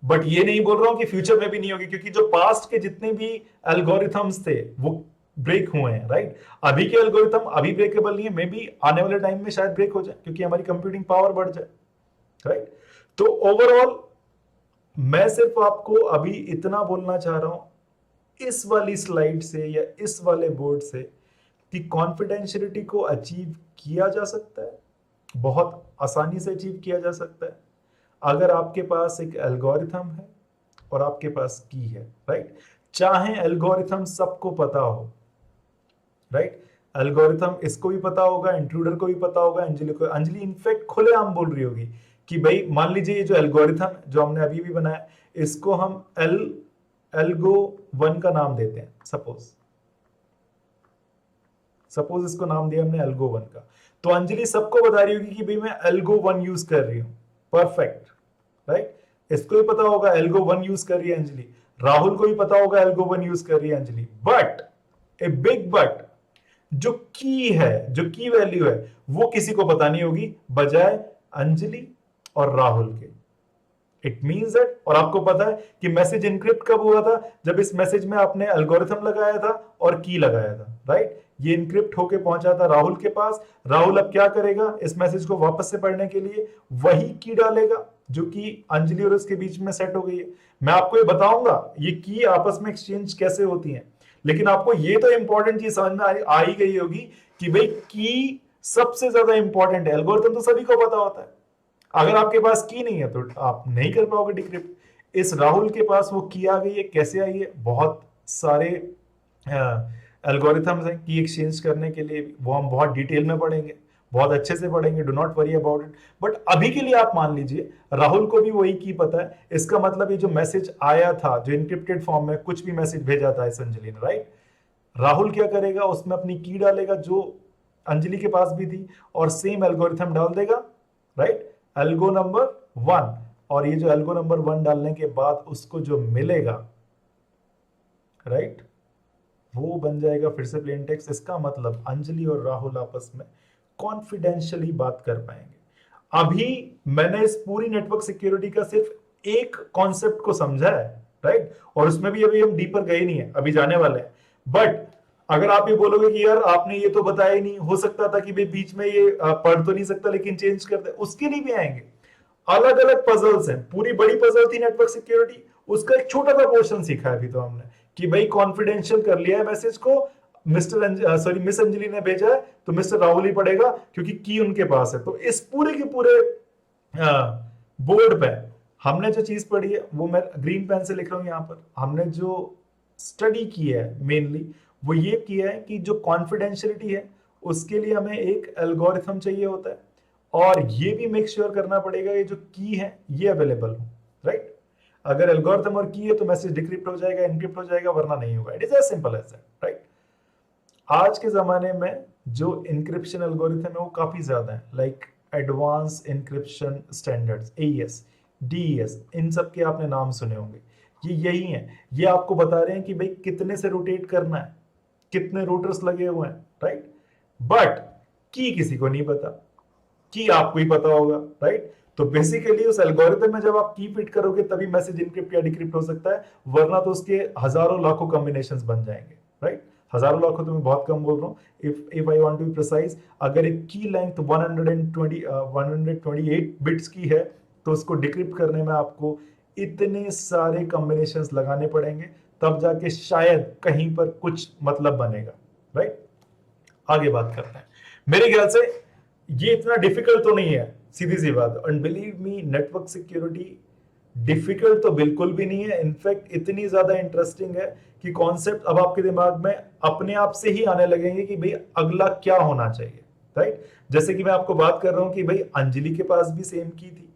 बट ये नहीं बोल रहा हूं कि फ्यूचर में भी नहीं होगी, क्योंकि जो पास्ट के जितने भी एल्गोरिथम्स थे वो ब्रेक हुए हैं, राइट। अभी के एल्गोरिथम अभी ब्रेकेबल नहीं है, मे बी आने वाले टाइम में शायद ब्रेक हो जाए क्योंकि हमारी कंप्यूटिंग पावर बढ़ जाए, राइट। तो ओवरऑल मैं सिर्फ आपको अभी इतना बोलना चाह रहा हूं इस वाली स्लाइड से या इस वाले बोर्ड से कि कॉन्फिडेंशियलिटी को अचीव किया जा सकता है, बहुत आसानी से अचीव किया जा सकता है अगर आपके पास एक एल्गोरिथम है और आपके पास की है, राइट। चाहे एल्गोरिथम सबको पता हो, राइट। एल्गोरिथम इसको भी पता होगा, इंट्रूडर को भी पता होगा, अंजलि को। अंजलि इनफैक्ट खुलेआम बोल रही होगी कि भाई मान लीजिए ये जो एल्गोरिथम जो हमने अभी भी बनाया, इसको हम एल्गो 1 का नाम देते हैं, सपोज इसको नाम दिया हमने एल्गो 1 का, तो अंजलि सबको बता रही होगी कि भाई मैं एल्गो 1 यूज कर रही हूं, परफेक्ट, राइट। इसको भी पता होगा एल्गो 1 यूज कर रही है अंजलि, राहुल को भी पता होगा एल्गो 1 यूज कर रही है Anjali. But a big but, जो की है, जो की वैल्यू है, वो किसी को पता नहीं होगी बजाय अंजलि और राहुल के। इट मीन्स दैट, और आपको पता है कि मैसेज इनक्रिप्ट कब हुआ था? जब इस मैसेज में आपने एल्गोरिथम लगाया था और की लगाया था, राइट। ये इनक्रिप्ट होके पहुंचा था राहुल के पास। राहुल अब क्या करेगा? इस मैसेज को वापस से पढ़ने के लिए वही की डालेगा जो कि अंजलि और उसके बीच में सेट हो गई है। मैं आपको ये बताऊंगा ये की आपस में एक्सचेंज कैसे होती है, लेकिन आपको ये तो इंपॉर्टेंट चीज समझ में आ ही गई होगी कि भाई की सबसे ज्यादा इंपॉर्टेंट है, एल्गोरिथम तो सभी को पता होता है। अगर आपके पास की नहीं है तो आप नहीं कर पाओगे डिक्रिप्ट। इस राहुल के पास वो की आ गई है, कैसे आई है? बहुत सारे एल्गोरिथम्स हैं की एक्सचेंज करने के लिए, वो हम बहुत डिटेल में पढ़ेंगे, बहुत अच्छे से पढ़ेंगे, do not worry about it. But अभी के लिए आप मान लीजिए राहुल को भी वही की पता है। इसका मतलब ये जो मैसेज आया था, जो इनक्रिप्टेड फॉर्म में कुछ भी मैसेज भेजा था इस अंजलि ने, राइट, राहुल क्या करेगा? उसमें अपनी की डालेगा जो अंजलि के पास भी थी और सेम एल्गोरिथम डाल देगा, राइट, एल्गो नंबर 1। और ये जो एल्गो नंबर 1 डालने के बाद उसको जो मिलेगा, राइट, वो बन जाएगा फिर से प्लेन टेक्स्ट। इसका मतलब अंजलि और राहुल आपस में कॉन्फिडेंशियली बात कर पाएंगे। अभी मैंने इस पूरी नेटवर्क सिक्योरिटी का सिर्फ एक कॉन्सेप्ट को समझा है, राइट, और उसमें भी अभी हम डीपर गए नहीं है, अभी जाने वाले हैं। बट अगर आप ये बोलोगे कि यार आपने ये तो बताया ही नहीं, हो सकता था कि भाई बीच में ये पढ़ तो नहीं सकता लेकिन चेंज कर दे, उसके लिए भी आएंगे। अलग अलग पजल्स हैं, पूरी बड़ी पजल थी नेटवर्क सिक्योरिटी, उसका एक छोटा सा पोर्शन सीखा है अभी तो हमने कि भाई कॉन्फिडेंशियल कर लिया है मैसेज को, मिस अंजलि ने भेजा है तो मिस्टर राहुल ही पढ़ेगा क्योंकि की उनके पास है। तो इस पूरे के पूरे बोर्ड पे हमने जो चीज पढ़ी है वो मैं ग्रीन पेन से लिख रहा हूं यहां पर। हमने जो स्टडी की है मेनली वो ये किया है कि जो कॉन्फिडेंशियलिटी है उसके लिए हमें एक एल्गोरिथम चाहिए होता है, और ये भी मेक श्योर करना पड़ेगा ये जो की है ये अवेलेबल हो, राइट। अगर एल्गोरिथम और की है तो मैसेज डिक्रिप्ट हो जाएगा, इनक्रिप्ट हो जाएगा, वरना नहीं होगा। It is as simple as that, right. आज के जमाने में जो इंक्रिप्शन एल्गोरिथम है वो काफी ज्यादा है, like advance encryption standards, AES, DES, इन सब के आपने नाम सुने होंगे। ये यही है, ये आपको बता रहे हैं कि भाई कितने से रोटेट करना है, कितने रोटर्स लगे हुए हैं, राइट। बट की किसी को नहीं पता, की आपको ही पता होगा, राइट। तो बेसिकली उस एल्गोरिथम में जब आप की फिट करोगे तभी मैसेज इनक्रिप्ट या डिक्रिप्ट हो सकता है, वरना तो उसके हजारों लाखों कॉम्बिनेशंस बन जाएंगे, राइट। हजारों लाखों तो मैं बहुत कम बोल रहा हूं। If I want to be precise, अगर एक की लेंथ 128 बिट्स की है तो उसको डिक्रिप्ट करने में आपको इतने सारे कॉम्बिनेशंस लगाने पड़ेंगे, तब जाके शायद कहीं पर कुछ मतलब बनेगा, राइट। आगे बात करते हैं। मेरे ख्याल से ये इतना डिफिकल्ट तो नहीं है, सीधी सी बात। And believe me, network security difficult तो बिल्कुल भी नहीं है, इनफैक्ट इतनी ज्यादा इंटरेस्टिंग है कि कॉन्सेप्ट अब आपके दिमाग में अपने आप से ही आने लगेंगे कि भाई अगला क्या होना चाहिए, राइट। जैसे कि मैं आपको बात कर रहा हूं कि भाई अंजलि के पास भी सेम की थी,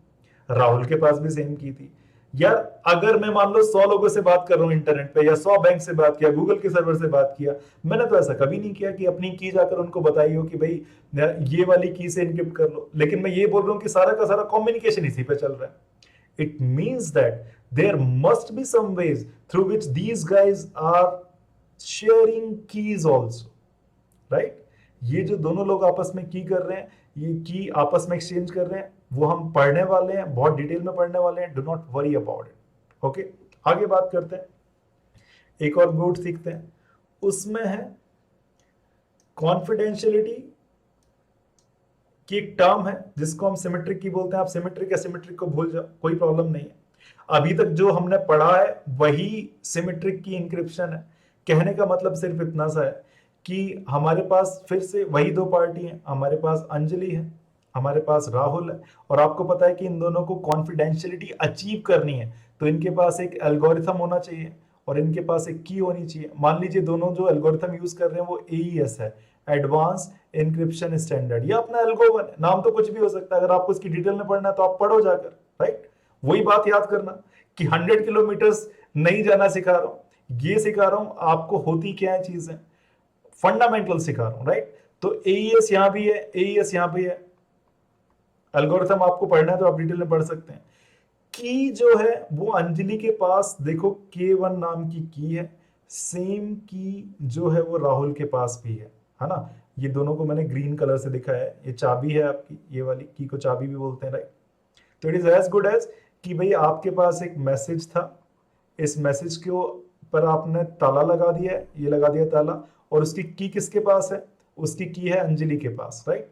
राहुल के पास भी सेम की थी। यार अगर मैं मान लो 100 लोगों से बात कर रहा हूं इंटरनेट पे, या 100 बैंक से बात किया, गूगल के सर्वर से बात किया, मैंने तो ऐसा कभी नहीं किया कि अपनी की जाकर उनको बताई हो कि भाई ये वाली की से इनक्रिप्ट कर लो। लेकिन मैं ये बोल रहा हूं कि सारा का सारा कम्युनिकेशन इसी पे चल रहा है। It means that there must be some ways through which these guys are sharing keys also, right. ये जो दोनों लोग आपस में की कर रहे हैं, ये की आपस में एक्सचेंज कर रहे हैं, वो हम पढ़ने वाले हैं, बहुत डिटेल में पढ़ने वाले हैं। Do not worry about it. Okay, आगे बात करते हैं, एक और बोर्ड सीखते हैं। उसमें है कॉन्फिडेंशियलिटी की एक टर्म है जिसको हम सिमेट्रिक की बोलते हैं। आप सिमेट्रिक या सिमेट्रिक को भूल जाओ, कोई प्रॉब्लम नहीं है। अभी तक जो हमने पढ़ा है वही सिमेट्रिक की इंक्रिप्शन है। कहने का मतलब सिर्फ इतना सा है कि हमारे पास फिर से वही दो पार्टी हैं, हमारे पास अंजलि है, हमारे पास राहुल है, और आपको पता है कि इन दोनों को कॉन्फिडेंशियलिटी अचीव करनी है तो इनके पास एक एल्गोरिथम होना चाहिए और इनके पास एक की होनी चाहिए। मान लीजिए दोनों जो एल्गोरिथम यूज कर रहे हैं वो AES है, एडवांस इंक्रिप्शन स्टैंडर्ड। ये अपना एल्गोवन है, नाम तो कुछ भी हो सकता है। अगर आपको इसकी डिटेल में पढ़ना है तो आप पढ़ो जाकर, राइट। वही बात याद करना कि 100 किलोमीटर नहीं जाना सिखा रहा हूं, ये सिखा रहा हूं आपको होती क्या है चीजें, फंडामेंटल सिखा रहा हूं, राइट। तो AES यहां भी है, AES यहां भी है। एल्गोरिथम आपको पढ़ना है तो आप डिटेल में पढ़ सकते हैं। की जो है वो अंजलि के पास देखो K1 नाम की है, सेम की जो है वो राहुल के पास भी है ना। ये दोनों को मैंने ग्रीन कलर से दिखाया है, ये चाबी है आपकी, ये वाली की को चाबी भी बोलते हैं, राइट। तो it is as good as कि भाई आपके पास एक मैसेज था, इस मैसेज के पर आपने ताला लगा दिया है, ये लगा दिया ताला, और उसकी की किसके पास है, उसकी की है अंजलि के पास, राइट।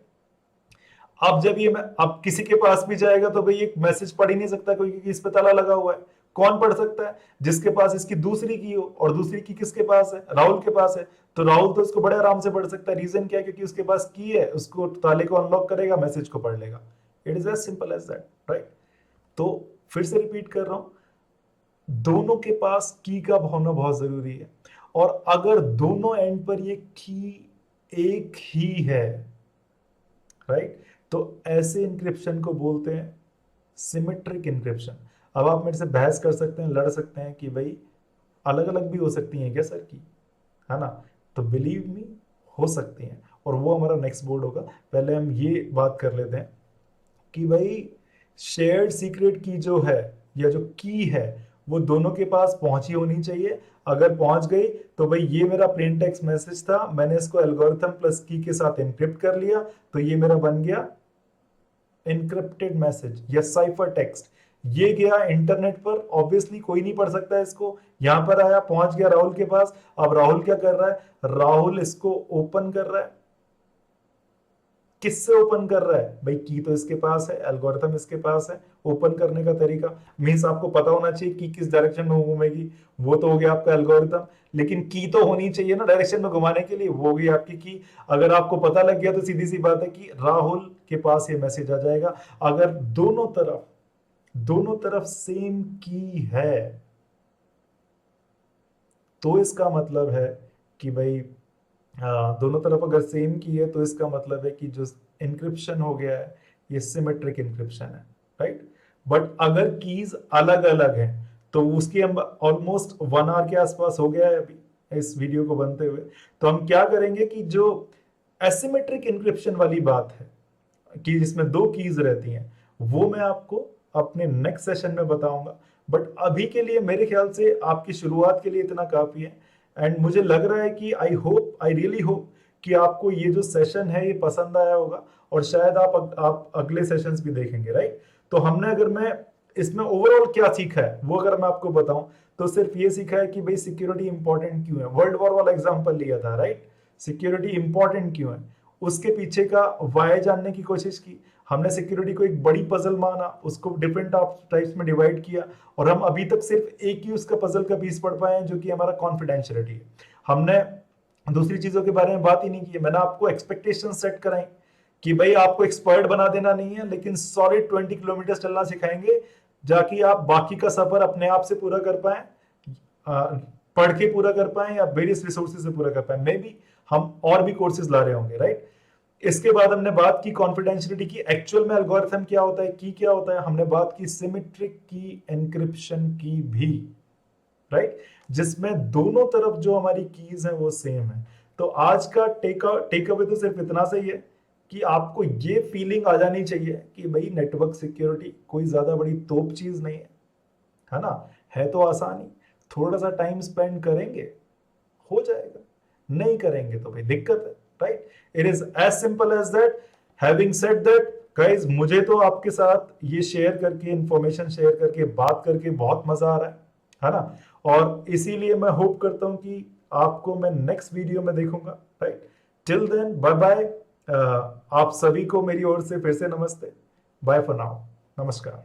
अब जब ये अब किसी के पास भी जाएगा तो भाई एक मैसेज पढ़ ही नहीं सकता कोई, क्योंकि इस पे ताला लगा हुआ है। कौन पढ़ सकता है, जिसके पास इसकी दूसरी की हो, और दूसरी की किसके पास है, राहुल के पास है। तो राहुल तो इसको बड़े आराम से पढ़ सकता है। रीजन क्या है, क्योंकि उसके पास की है, उसको ताले को अनलॉक करेगा, मैसेज को पढ़ लेगा। It is as simple as that, right. तो फिर से रिपीट कर रहा हूं, दोनों के पास की का होना बहुत जरूरी है, और अगर दोनों एंड पर ये की एक ही है, राइट, तो ऐसे इंक्रिप्शन को बोलते हैं सिमेट्रिक इंक्रिप्शन। अब आप मेरे से बहस कर सकते हैं, लड़ सकते हैं कि भाई अलग अलग भी हो सकती हैं क्या सर की, है ना। तो बिलीव मी, हो सकती हैं, और वो हमारा नेक्स्ट बोर्ड होगा। पहले हम ये बात कर लेते हैं कि भाई शेयर्ड सीक्रेट की जो है, या जो की है, वो दोनों के पास पहुंची होनी चाहिए। अगर पहुंच गई तो भाई ये मेरा प्लेन टेक्स्ट मैसेज था, मैंने इसको एल्गोरिथम प्लस की के साथ एनक्रिप्ट कर लिया, तो ये मेरा बन गया एनक्रिप्टेड मैसेज या साइफर टेक्स्ट। ये गया इंटरनेट पर, ऑब्वियसली कोई नहीं पढ़ सकता इसको। यहां पर आया, पहुंच गया राहुल के पास। अब राहुल क्या कर रहा है, राहुल इसको ओपन कर रहा है। किससे ओपन कर रहा है भाई, की तो इसके पास है, एल्गोरिथम इसके पास है। ओपन करने का तरीका मींस आपको पता होना चाहिए कि किस डायरेक्शन में घूमेगी, वो तो हो गया आपका एल्गोरिथम। लेकिन की तो होनी चाहिए ना डायरेक्शन में घुमाने के लिए, वो होगी आपकी की। अगर आपको पता लग गया तो सीधी सी बात है कि राहुल के पास ये मैसेज आ जाएगा। अगर दोनों तरफ सेम की है तो इसका मतलब है कि भाई दोनों तरफ अगर सेम की है तो इसका मतलब है कि जो इंक्रिप्शन हो गया है ये सिमेट्रिक इंक्रिप्शन है, राइट। बट अगर कीज अलग अलग हैं तो उसकी हम ऑलमोस्ट 1 आवर के आसपास हो गया है अभी इस वीडियो को बनते हुए। तो हम क्या करेंगे कि जो एसिमेट्रिक इंक्रिप्शन वाली बात है कि जिसमें 2 कीज रहती हैं, वो मैं आपको अपने नेक्स्ट सेशन में बताऊंगा। बट अभी के लिए मेरे ख्याल से आपकी शुरुआत के लिए इतना काफी है। एंड मुझे लग रहा है कि आई रियली होप कि आपको ये जो सेशन है ये पसंद आया होगा, और शायद आप अगले सेशंस भी देखेंगे, राइट। तो हमने, अगर मैं इसमें ओवरऑल क्या सीखा है वो अगर मैं आपको बताऊं, तो सिर्फ ये सीखा है कि भाई सिक्योरिटी इंपॉर्टेंट क्यों है। वर्ल्ड वॉर वाला एग्जांपल लिया था, राइट। सिक्योरिटी इंपॉर्टेंट क्यों है, उसके पीछे का वाय जानने की कोशिश की। हमने सिक्योरिटी को एक बड़ी पजल माना, उसको डिफरेंट टाइप्स में डिवाइड किया, और हम अभी तक सिर्फ एक ही उसका पजल का पीस पढ़ पाए हैं जो कि हमारा कॉन्फिडेंशियलिटी है। हमने दूसरी चीजों के बारे में बात ही नहीं की। मैंने आपको एक्सपेक्टेशन सेट कराई कि भाई आपको एक्सपर्ट बना देना नहीं है, लेकिन सॉलिड 20 किलोमीटर चलना सिखाएंगे, जाकि आप बाकी का सफर अपने आप से पूरा कर पाए, पढ़ के पूरा कर पाए, या वेरियस रिसोर्सेज से पूरा कर पाए। मे बी हम और भी कोर्सेज ला रहे होंगे, राइट। इसके बाद हमने बात की कॉन्फिडेंशियलिटी की। एक्चुअल में एल्गोरिथम क्या होता है, की क्या होता है, हमने बात की सिमेट्रिक की, एनक्रिप्शन की भी, राइट, जिसमें दोनों तरफ जो हमारी कीज है वो सेम है। तो आज का टेक अवे तो सिर्फ इतना सही है कि आपको ये फीलिंग आ जानी चाहिए कि भाई नेटवर्क सिक्योरिटी कोई ज्यादा बड़ी तोप चीज नहीं है ना, है तो आसानी, थोड़ा सा टाइम स्पेंड करेंगे हो जाएगा, नहीं करेंगे तो भाई दिक्कत है, right. It is as simple as that. Having said that guys, मुझे तो आपके साथ ये शेयर करके, इंफॉर्मेशन शेयर करके, बात करके बहुत मजा आ रहा है ना, और इसीलिए मैं होप करता हूं कि आपको मैं नेक्स्ट वीडियो में देखूंगा, right. Till then bye bye. आप सभी को मेरी ओर से फिर से नमस्ते, बाय फॉर नाउ, नमस्कार।